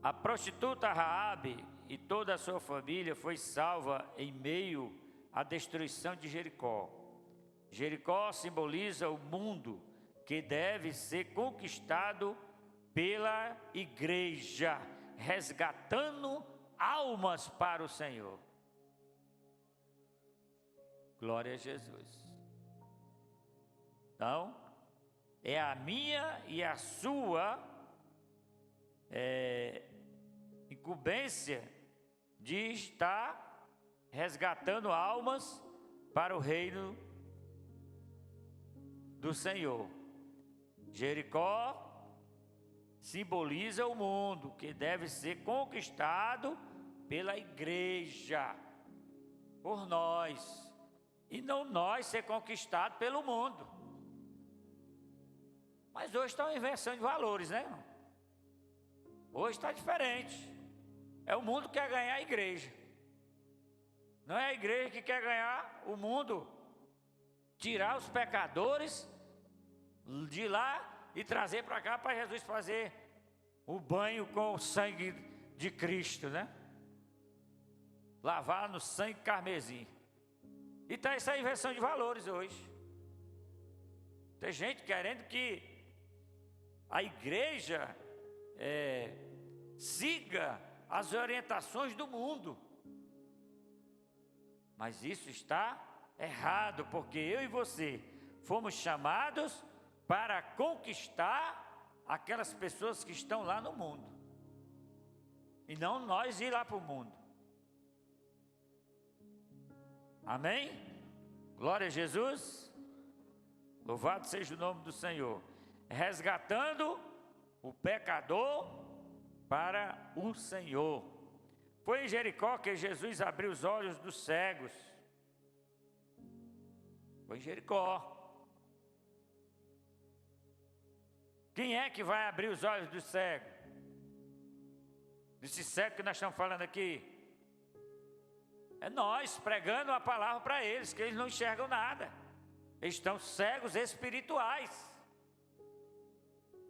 A prostituta Raabe e toda a sua família foi salva em meio à destruição de Jericó. Jericó simboliza o mundo que deve ser conquistado pela igreja, resgatando almas para o Senhor. Glória a Jesus. Então, é a minha e a sua incumbência de estar resgatando almas para o reino do Senhor. Jericó simboliza o mundo que deve ser conquistado pela igreja, por nós, e não nós ser conquistado pelo mundo. Mas hoje está uma inversão de valores, né, irmão? Hoje está diferente. É o mundo que quer ganhar a igreja. Não é a igreja que quer ganhar o mundo. Tirar os pecadores de lá e trazer para cá para Jesus fazer o banho com o sangue de Cristo, né? Lavar no sangue carmesim. E está essa inversão de valores hoje. Tem gente querendo que a igreja siga as orientações do mundo. Mas isso está errado, porque eu e você fomos chamados para conquistar aquelas pessoas que estão lá no mundo, e não nós ir lá para o mundo. Amém? Glória a Jesus. Louvado seja o nome do Senhor. Resgatando o pecador para o Senhor. Foi em Jericó que Jesus abriu os olhos dos cegos. Foi em Jericó. Quem é que vai abrir os olhos do cego? Desse cego que nós estamos falando aqui. É nós pregando a palavra para eles, que eles não enxergam nada. Eles estão cegos espirituais.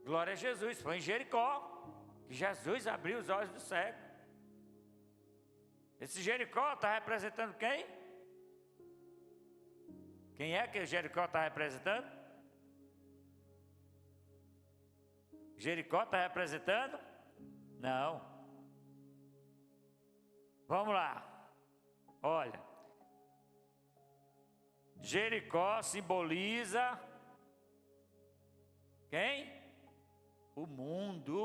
Glória a Jesus. Foi em Jericó que Jesus abriu os olhos do cego. Esse Jericó está representando quem? Quem é que o Jericó está representando? Jericó está representando? Não. Vamos lá. Olha. Jericó simboliza quem? O mundo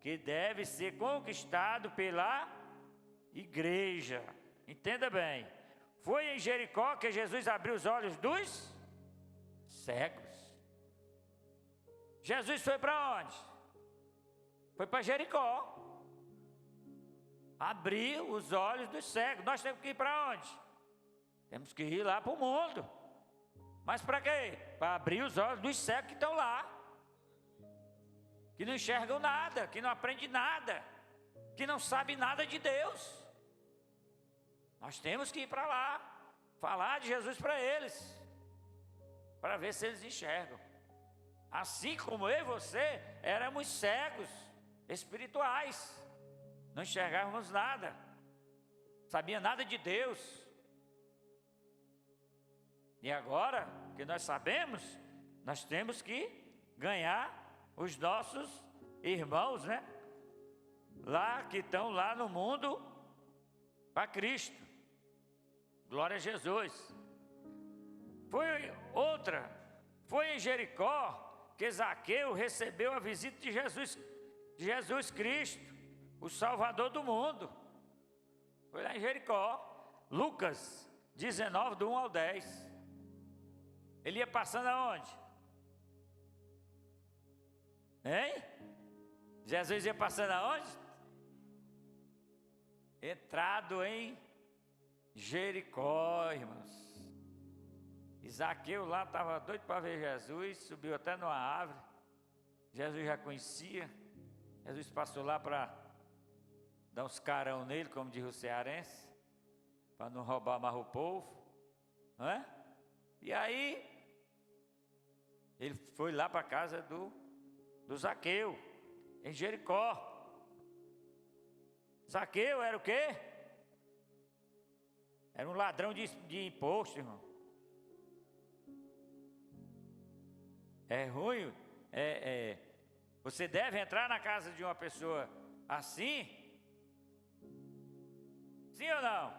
que deve ser conquistado pela igreja. Entenda bem. Foi em Jericó que Jesus abriu os olhos dos cegos. Jesus foi para onde? Foi para Jericó. Abriu os olhos dos cegos. Nós temos que ir para onde? Temos que ir lá para o mundo. Mas para quê? Para abrir os olhos dos cegos que estão lá. Que não enxergam nada, que não aprendem nada, que não sabem nada de Deus. Nós temos que ir para lá, falar de Jesus para eles, para ver se eles enxergam. Assim como eu e você éramos cegos espirituais, não enxergávamos nada, sabia nada de Deus. E agora que nós sabemos, nós temos que ganhar os nossos irmãos, né? Lá que estão lá no mundo para Cristo. Glória a Jesus. Foi em Jericó que Zaqueu recebeu a visita de Jesus Cristo, o Salvador do mundo. Foi lá em Jericó. Lucas 19, do 1 ao 10. Ele ia passando aonde? Hein? Jesus ia passando aonde? Entrado em Jericó, irmãos. E Zaqueu lá estava doido para ver Jesus, subiu até numa árvore. Jesus já conhecia. Jesus passou lá para dar uns carão nele, como diz o cearense, para não roubar mais o povo, não é? E aí ele foi lá para a casa do Zaqueu, em Jericó. Zaqueu era o quê? Era um ladrão de imposto, irmão. É ruim. Você deve entrar na casa de uma pessoa assim? Sim ou não?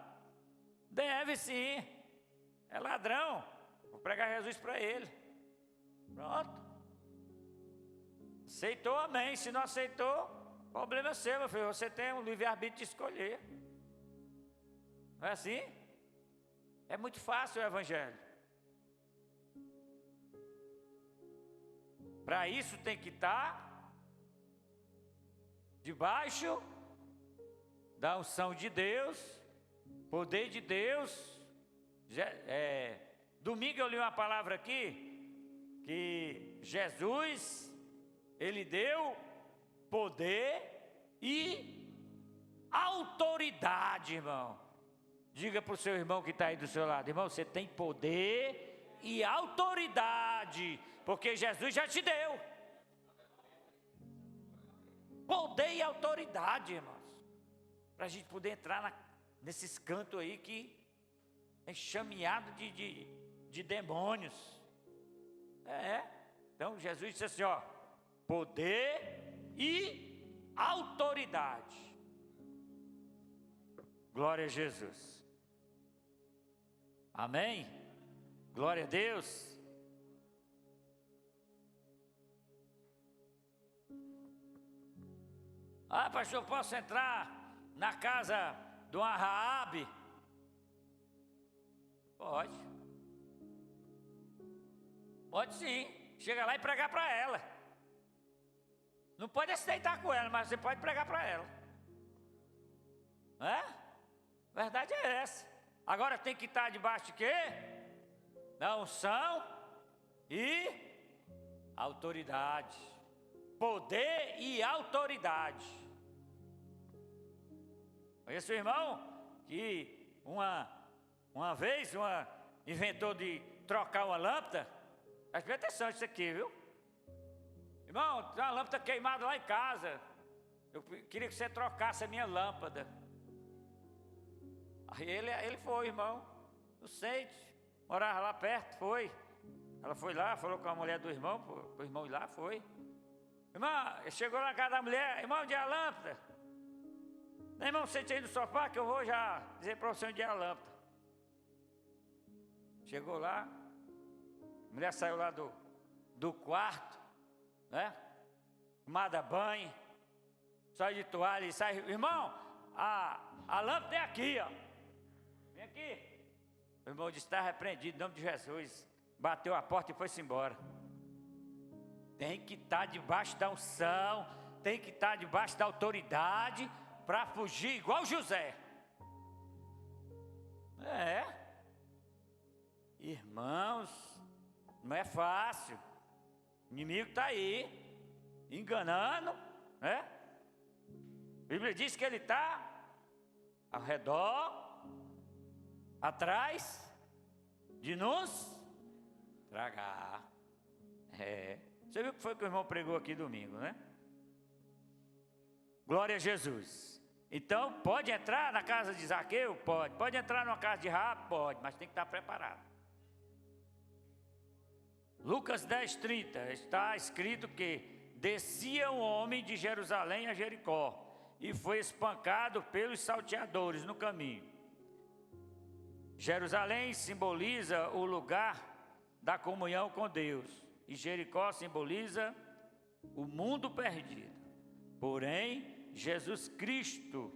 Deve sim. É ladrão. Vou pregar Jesus para ele. Pronto. Aceitou, amém. Se não aceitou, problema é seu, meu filho. Você tem um livre-arbítrio de escolher. Não é assim? É muito fácil o evangelho. Para isso tem que estar debaixo da unção de Deus, poder de Deus. Domingo eu li uma palavra aqui, que Jesus, Ele deu poder e autoridade, irmão. Diga para o seu irmão que está aí do seu lado: irmão, você tem poder e autoridade, porque Jesus já te deu poder e autoridade, irmãos, para a gente poder entrar nesses cantos aí que é enxameado de demônios. Então Jesus disse assim, ó: poder e autoridade. Glória a Jesus. Amém? Glória a Deus. Ah, pastor, posso entrar na casa de uma Raabe? Pode. Pode sim. Chega lá e pregar para ela. Não pode aceitar com ela, mas você pode pregar para ela. A verdade é essa. Agora tem que estar debaixo de quê? Da unção e autoridade. Poder e autoridade. Conheço um irmão que uma vez inventou de trocar uma lâmpada. Preste atenção nisso aqui, viu? Irmão, tem uma lâmpada queimada lá em casa. Eu queria que você trocasse a minha lâmpada. Aí ele foi, irmão, no centro, morava lá perto, foi. Ela foi lá, falou com a mulher do irmão, para o irmão ir lá, foi. Irmão, chegou lá na casa da mulher: irmão, onde é a lâmpada? Não, irmão, sente aí no sofá que eu vou já dizer para você onde é a lâmpada. Chegou lá, a mulher saiu lá do quarto, né? Tomada banho, saiu de toalha e sai: irmão, a lâmpada é aqui, ó. Vem aqui. O irmão disse: está repreendido em nome de Jesus. Bateu a porta e foi-se embora. Tem que estar debaixo da unção, tem que estar debaixo da autoridade para fugir igual José. Irmãos, não é fácil. O inimigo está aí, enganando, né? A Bíblia diz que ele está ao redor, atrás de nos tragar. Você viu o que foi que o irmão pregou aqui domingo, né? Glória a Jesus. Então, pode entrar na casa de Zaqueu? Pode. Pode entrar numa casa de Raab? Pode, mas tem que estar preparado. Lucas 10:30 está escrito que descia um homem de Jerusalém a Jericó e foi espancado pelos salteadores no caminho. Jerusalém simboliza o lugar da comunhão com Deus e Jericó simboliza o mundo perdido. Porém, Jesus Cristo,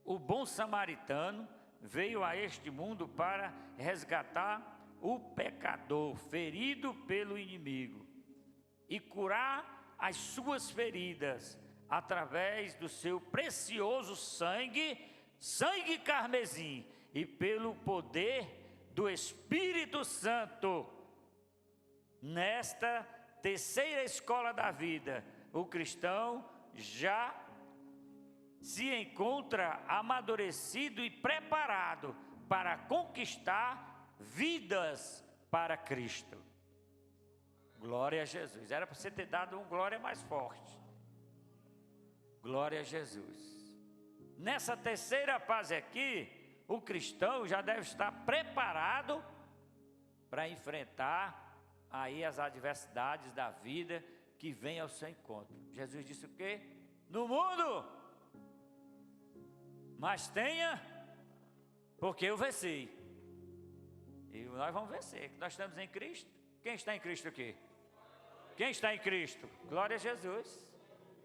o bom samaritano, veio a este mundo para resgatar o pecador ferido pelo inimigo e curar as suas feridas através do seu precioso sangue carmesim, e pelo poder do Espírito Santo. Nesta terceira escola da vida, o cristão já se encontra amadurecido e preparado para conquistar vidas para Cristo. Glória a Jesus. Era para você ter dado um glória mais forte. Glória a Jesus. Nessa terceira fase aqui, o cristão já deve estar preparado para enfrentar aí as adversidades da vida que vem ao seu encontro. Jesus disse o quê? No mundo, mas tenha, porque eu venci. E nós vamos vencer, nós estamos em Cristo. Quem está em Cristo aqui? Quem está em Cristo? Glória a Jesus.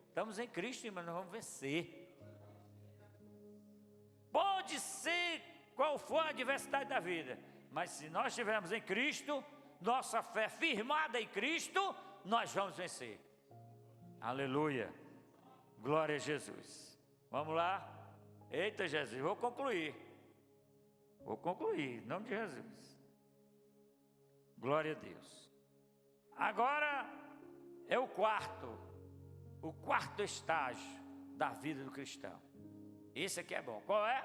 Estamos em Cristo, mas nós vamos vencer. Pode ser qual for a adversidade da vida, mas se nós estivermos em Cristo, nossa fé firmada em Cristo, nós vamos vencer. Aleluia. Glória a Jesus. Vamos lá. Eita, Jesus, vou concluir, em nome de Jesus. Glória a Deus. Agora é o quarto estágio da vida do cristão. Esse aqui é bom. Qual é?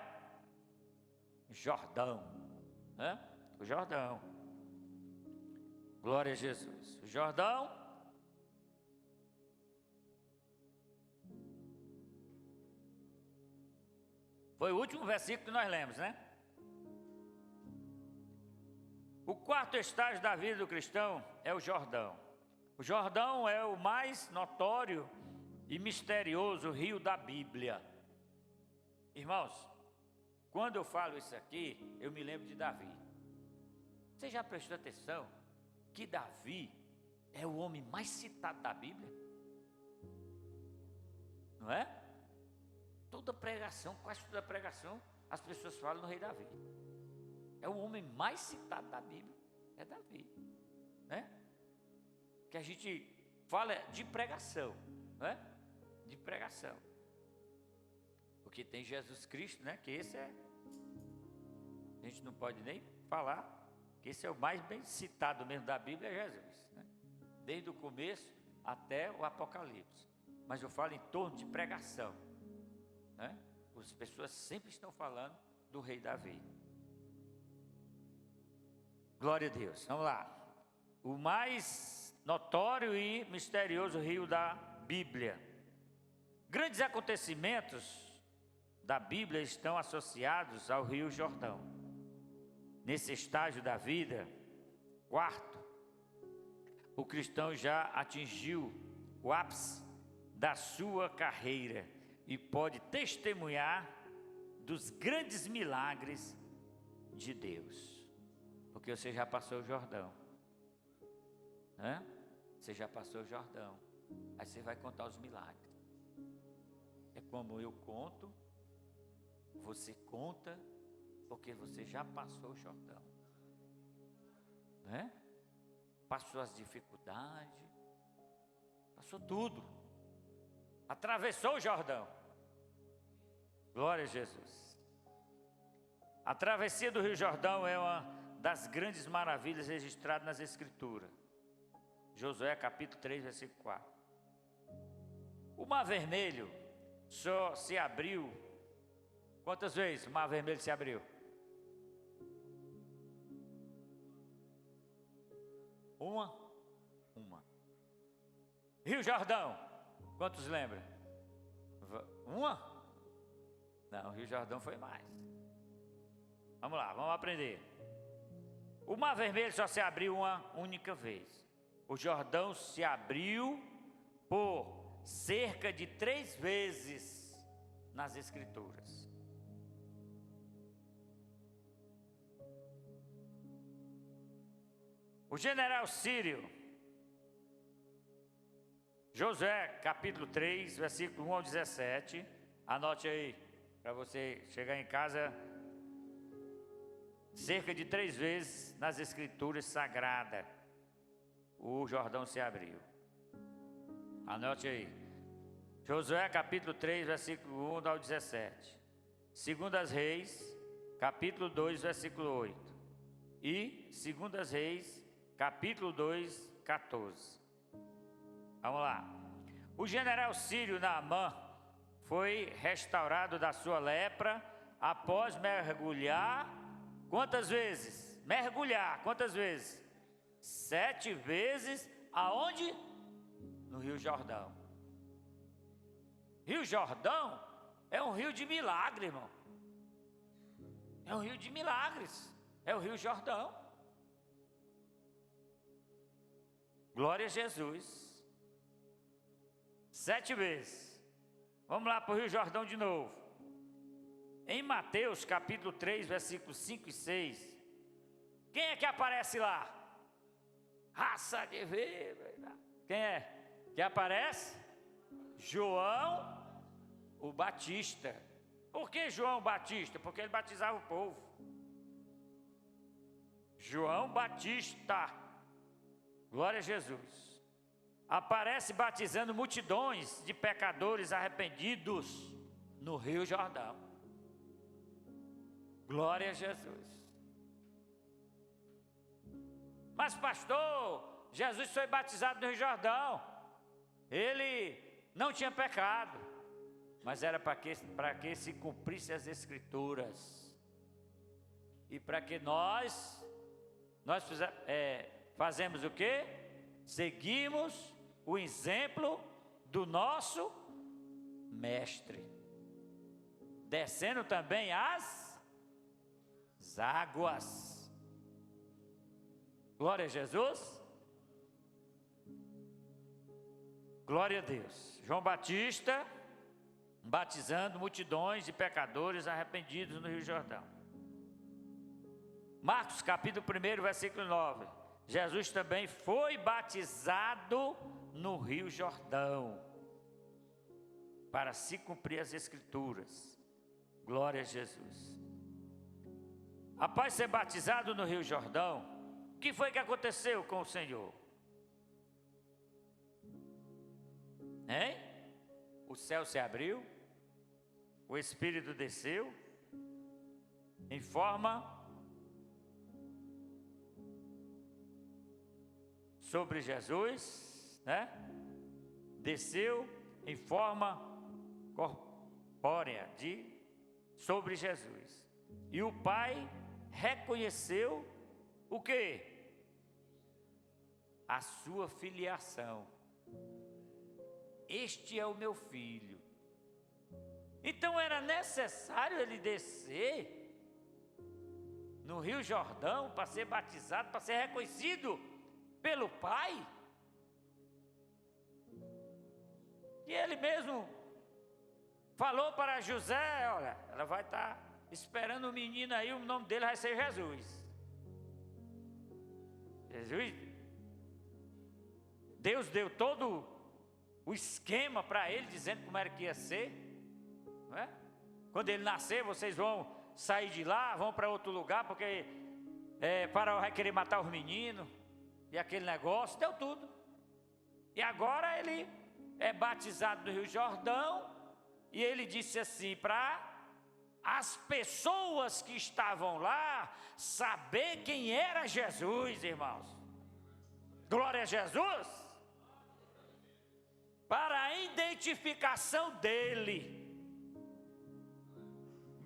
Jordão. O Jordão. Glória a Jesus. O Jordão foi o último versículo que nós lemos, né? O quarto estágio da vida do cristão é o Jordão. O Jordão é o mais notório e misterioso rio da Bíblia. Irmãos, quando eu falo isso aqui, eu me lembro de Davi. Você já prestou atenção que Davi é o homem mais citado da Bíblia? Não é? Toda pregação, quase toda pregação, as pessoas falam no rei Davi. É o homem mais citado da Bíblia, é Davi, né? Que a gente fala de pregação, né? De pregação. Porque tem Jesus Cristo, né? Que esse é, a gente não pode nem falar, que esse é o mais bem citado mesmo da Bíblia, é Jesus, né? Desde o começo até o Apocalipse. Mas eu falo em torno de pregação, né? As pessoas sempre estão falando do rei Davi. Glória a Deus. Vamos lá. O mais notório e misterioso rio da Bíblia. Grandes acontecimentos da Bíblia estão associados ao rio Jordão. Nesse estágio da vida, quarto, o cristão já atingiu o ápice da sua carreira e pode testemunhar dos grandes milagres de Deus. Porque você já passou o Jordão, né? Você já passou o Jordão. Aí você vai contar os milagres. É como eu conto, você conta, porque você já passou o Jordão, né? Passou as dificuldades, Passou tudo. Atravessou o Jordão. Glória a Jesus. A travessia do Rio Jordão é uma das grandes maravilhas registradas nas Escrituras. Josué capítulo 3, versículo 4. O Mar Vermelho só se abriu. Quantas vezes o Mar Vermelho se abriu? Uma. Rio Jordão, quantos lembram? Uma? Não, o Rio Jordão foi mais. Vamos lá, vamos aprender. O Mar Vermelho só se abriu uma única vez. O Jordão se abriu por cerca de 3 vezes nas Escrituras. O general sírio, Josué capítulo 3, versículo 1 ao 17, anote aí, para você chegar em casa, cerca de 3 vezes nas Escrituras sagradas, o Jordão se abriu. Anote aí, Josué capítulo 3, versículo 1 ao 17, 2 Reis, capítulo 2, versículo 8, e 2 Reis, capítulo 2, 14. Vamos lá. O general sírio Naamã foi restaurado da sua lepra após mergulhar. Quantas vezes? Mergulhar. Quantas vezes? 7 vezes. Aonde? No Rio Jordão. Rio Jordão é um rio de milagre, irmão. É um rio de milagres. É o Rio Jordão. Glória a Jesus. 7 vezes. Vamos lá para o Rio Jordão de novo. Em Mateus capítulo 3, versículos 5 e 6. Quem é que aparece lá? Raça de vida. Quem é que aparece? João o Batista. Por que João Batista? Porque ele batizava o povo. João Batista. Glória a Jesus. Aparece batizando multidões de pecadores arrependidos no Rio Jordão. Glória a Jesus. Mas pastor, Jesus foi batizado no Rio Jordão. Ele não tinha pecado, mas era para que se cumprisse as Escrituras. E para que nós fazemos o quê? Seguimos o exemplo do nosso mestre, descendo também as águas. Glória a Jesus. Glória a Deus. João Batista batizando multidões de pecadores arrependidos no Rio Jordão. Marcos capítulo 1, versículo 9. Jesus também foi batizado no Rio Jordão, para se cumprir as Escrituras. Glória a Jesus. Após ser batizado no Rio Jordão, o que foi que aconteceu com o Senhor? Hein? O céu se abriu, o Espírito desceu, em forma sobre Jesus, né? Desceu em forma corpórea sobre Jesus. E o Pai reconheceu o quê? A sua filiação. Este é o meu filho. Então era necessário ele descer no Rio Jordão para ser batizado, para ser reconhecido pelo Pai. E ele mesmo falou para José: olha, ela vai estar esperando o menino aí, o nome dele vai ser Jesus. Deus deu todo o esquema para ele, dizendo como era que ia ser, não é? Quando ele nascer, vocês vão sair de lá, vão para outro lugar, porque Faraó vai querer matar os meninos, e aquele negócio, deu tudo. E E agora ele é batizado no Rio Jordão, e ele disse assim, para as pessoas que estavam lá saber quem era Jesus, irmãos. Glória a Jesus. Para a identificação dele.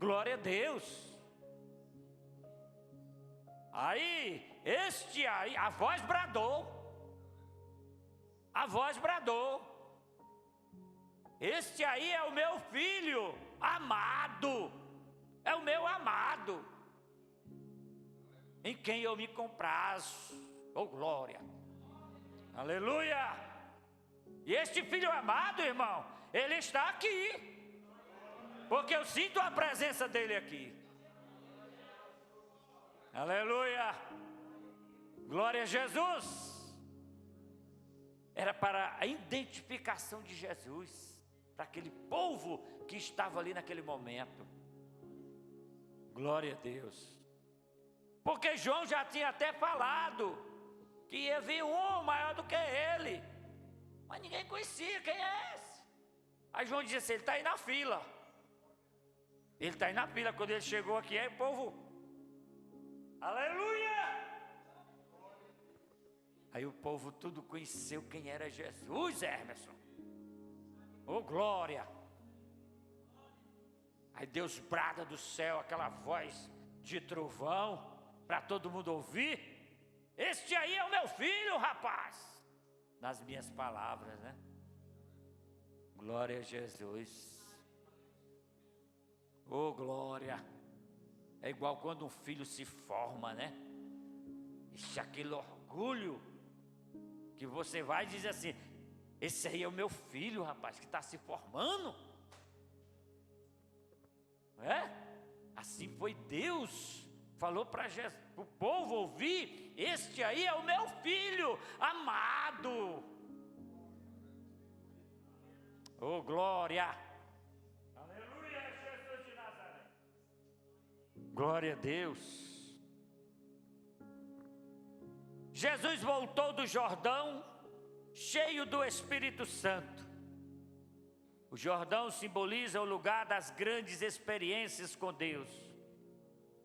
Glória a Deus. Aí, a voz bradou. A voz bradou. Este aí é o meu filho amado. É o meu amado, em quem eu me comprazo. Oh, glória. Aleluia. E este filho amado, irmão, ele está aqui, porque eu sinto a presença dele aqui. Aleluia. Glória a Jesus. Era para a identificação de Jesus, para aquele povo que estava ali naquele momento. Glória a Deus. Porque João já tinha até falado que ia vir um maior do que ele, mas ninguém conhecia quem é esse. Aí João dizia assim, ele está aí na fila. Ele está aí na fila. Quando ele chegou aqui, aí o povo, aleluia! Aí o povo tudo conheceu quem era Jesus, Emerson. Oh, glória! Aí Deus brada do céu, aquela voz de trovão, para todo mundo ouvir. Este aí é o meu filho, rapaz. Nas minhas palavras, né? Glória a Jesus. Oh, glória. É igual quando um filho se forma, né? Ixi, aquele orgulho que você vai e diz assim, esse aí é o meu filho, rapaz, que está se formando. É? Assim foi Deus, falou para o povo ouvir, este aí é o meu filho amado. Oh, glória. Aleluia, Jesus de Nazaré. Glória a Deus. Jesus voltou do Jordão, cheio do Espírito Santo. O Jordão simboliza o lugar das grandes experiências com Deus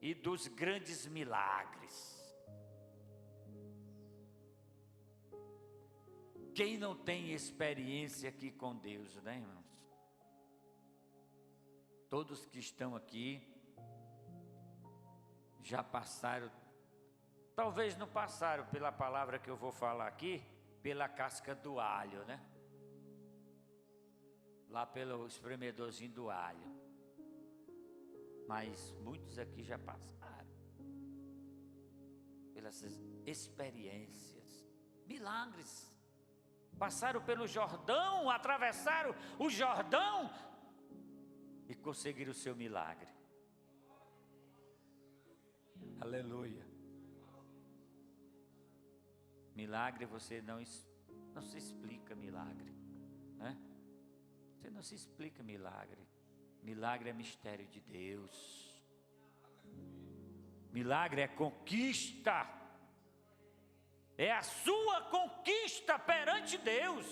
e dos grandes milagres. Quem não tem experiência aqui com Deus, né, irmãos? Todos que estão aqui já passaram, talvez não passaram pela palavra que eu vou falar aqui, pela casca do alho, né? Lá pelo espremedorzinho do alho. Mas muitos aqui já passaram pelas experiências, milagres. Passaram pelo Jordão, atravessaram o Jordão e conseguiram o seu milagre. Aleluia. Milagre você não se explica milagre, né? Você não se explica milagre. Milagre é mistério de Deus. Milagre é conquista. É a sua conquista perante Deus.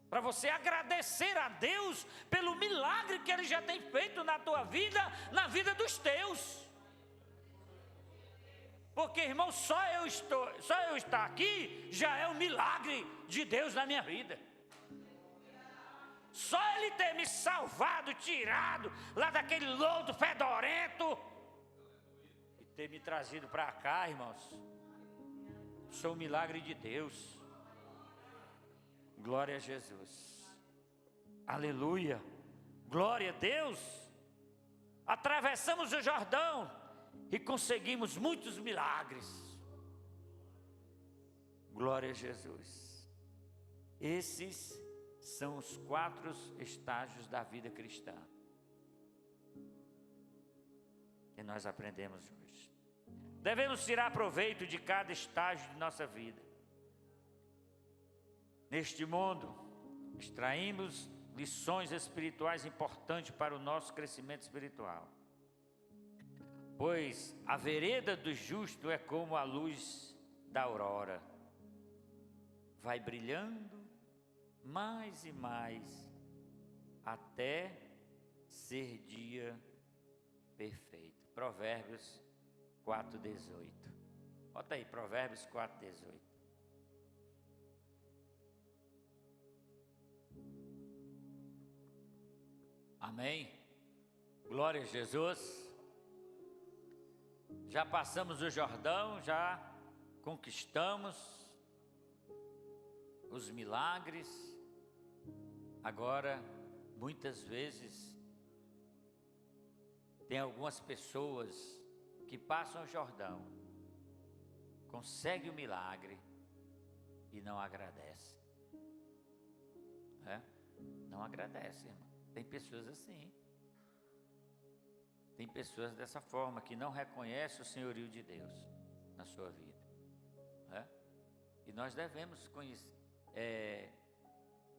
Para você agradecer a Deus pelo milagre que Ele já tem feito na tua vida, na vida dos teus. Porque, irmão, só eu estar aqui já é um milagre de Deus na minha vida. Só Ele ter me salvado, tirado lá daquele lodo fedorento e ter me trazido para cá, irmãos, sou um milagre de Deus. Glória a Jesus. Aleluia. Glória a Deus. Atravessamos o Jordão e conseguimos muitos milagres. Glória a Jesus. Esses são os 4 estágios da vida cristã que nós aprendemos hoje. Devemos tirar proveito de cada estágio de nossa vida. Neste mundo, extraímos lições espirituais importantes para o nosso crescimento espiritual. Pois a vereda do justo é como a luz da aurora, vai brilhando mais e mais até ser dia perfeito. Provérbios 4:18. Bota aí, Provérbios 4:18. Amém? Glória a Jesus. Já passamos o Jordão, já conquistamos os milagres. Agora, muitas vezes, tem algumas pessoas que passam o Jordão, conseguem o milagre e não agradecem. Não agradecem, irmão. Tem pessoas assim. Tem pessoas dessa forma, que não reconhecem o senhorio de Deus na sua vida. E nós devemos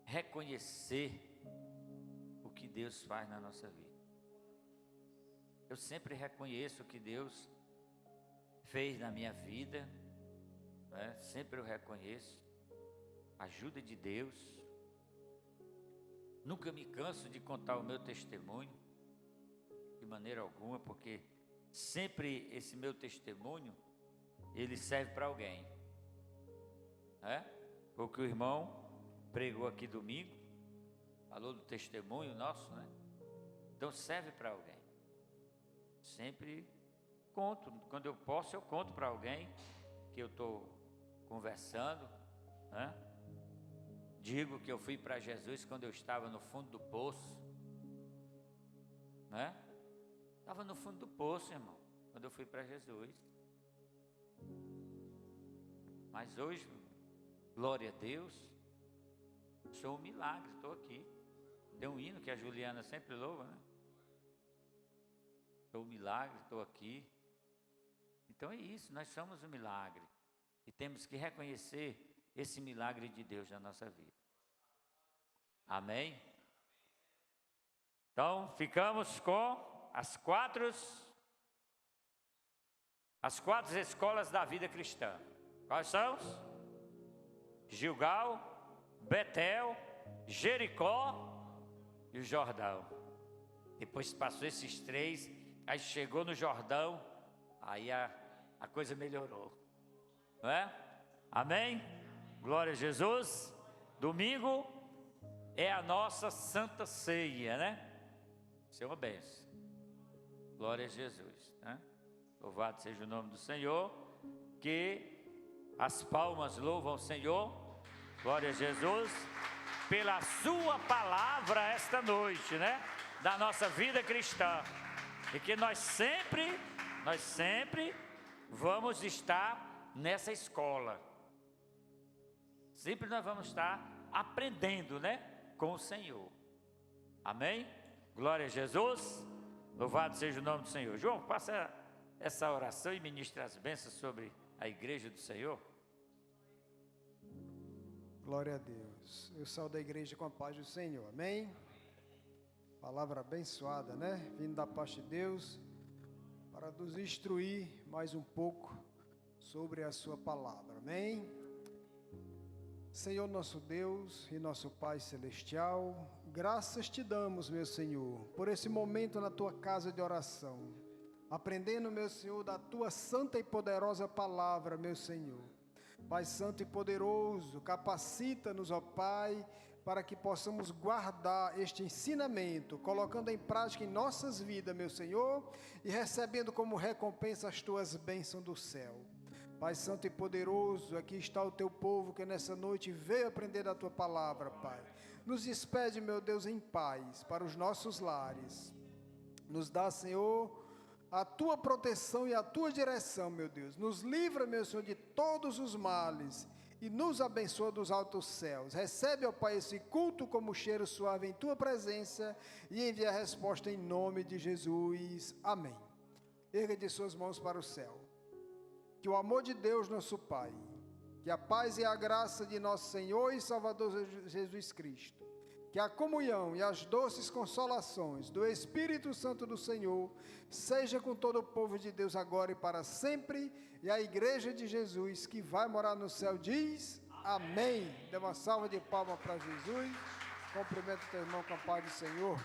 reconhecer o que Deus faz na nossa vida. Eu sempre reconheço o que Deus fez na minha vida, sempre eu reconheço a ajuda de Deus. Nunca me canso de contar o meu testemunho, de maneira alguma, porque sempre esse meu testemunho, ele serve para alguém. Porque o irmão pregou aqui domingo, falou do testemunho nosso, Então serve para alguém. Sempre conto, quando eu posso eu conto para alguém que eu estou conversando, Digo que eu fui para Jesus quando eu estava no fundo do poço, Estava no fundo do poço, irmão, quando eu fui para Jesus. Mas hoje, glória a Deus, sou um milagre, estou aqui. Tem um hino que a Juliana sempre louva, Sou um milagre, estou aqui. Então é isso, nós somos um milagre. E temos que reconhecer esse milagre de Deus na nossa vida. Amém? Então, ficamos com as quatro escolas da vida cristã. Quais são? Gilgal, Betel, Jericó e o Jordão. Depois passou esses três, aí chegou no Jordão, aí a coisa melhorou. Não é? Amém? Glória a Jesus. Domingo é a nossa Santa Ceia, Isso é uma bênção. Glória a Jesus, Louvado seja o nome do Senhor. Que as palmas louvam o Senhor. Glória a Jesus. Pela sua palavra esta noite, Da nossa vida cristã. E que nós sempre vamos estar nessa escola. Sempre nós vamos estar aprendendo, com o Senhor. Amém? Glória a Jesus. Louvado seja o nome do Senhor. João, faça essa oração e ministre as bênçãos sobre a igreja do Senhor. Glória a Deus. Eu saúdo a igreja com a paz do Senhor. Amém? Palavra abençoada, Vindo da parte de Deus, para nos instruir mais um pouco sobre a sua palavra. Amém? Senhor nosso Deus e nosso Pai Celestial, graças te damos, meu Senhor, por esse momento na tua casa de oração, aprendendo, meu Senhor, da tua santa e poderosa palavra, meu Senhor. Pai Santo e poderoso, capacita-nos, ó Pai, para que possamos guardar este ensinamento, colocando em prática em nossas vidas, meu Senhor, e recebendo como recompensa as tuas bênçãos do céu. Pai Santo e poderoso, aqui está o teu povo que nessa noite veio aprender da tua palavra, Pai. Nos despede, meu Deus, em paz para os nossos lares. Nos dá, Senhor, a tua proteção e a tua direção, meu Deus. Nos livra, meu Senhor, de todos os males e nos abençoa dos altos céus. Recebe, ó Pai, esse culto como cheiro suave em tua presença e envia a resposta em nome de Jesus. Amém. Erga de suas mãos para o céu. Que o amor de Deus, nosso Pai, que a paz e a graça de nosso Senhor e Salvador Jesus Cristo, que a comunhão e as doces consolações do Espírito Santo do Senhor seja com todo o povo de Deus agora e para sempre, e a igreja de Jesus que vai morar no céu diz... Amém. Dê uma salva de palmas para Jesus. Cumprimento teu irmão com a paz do Senhor.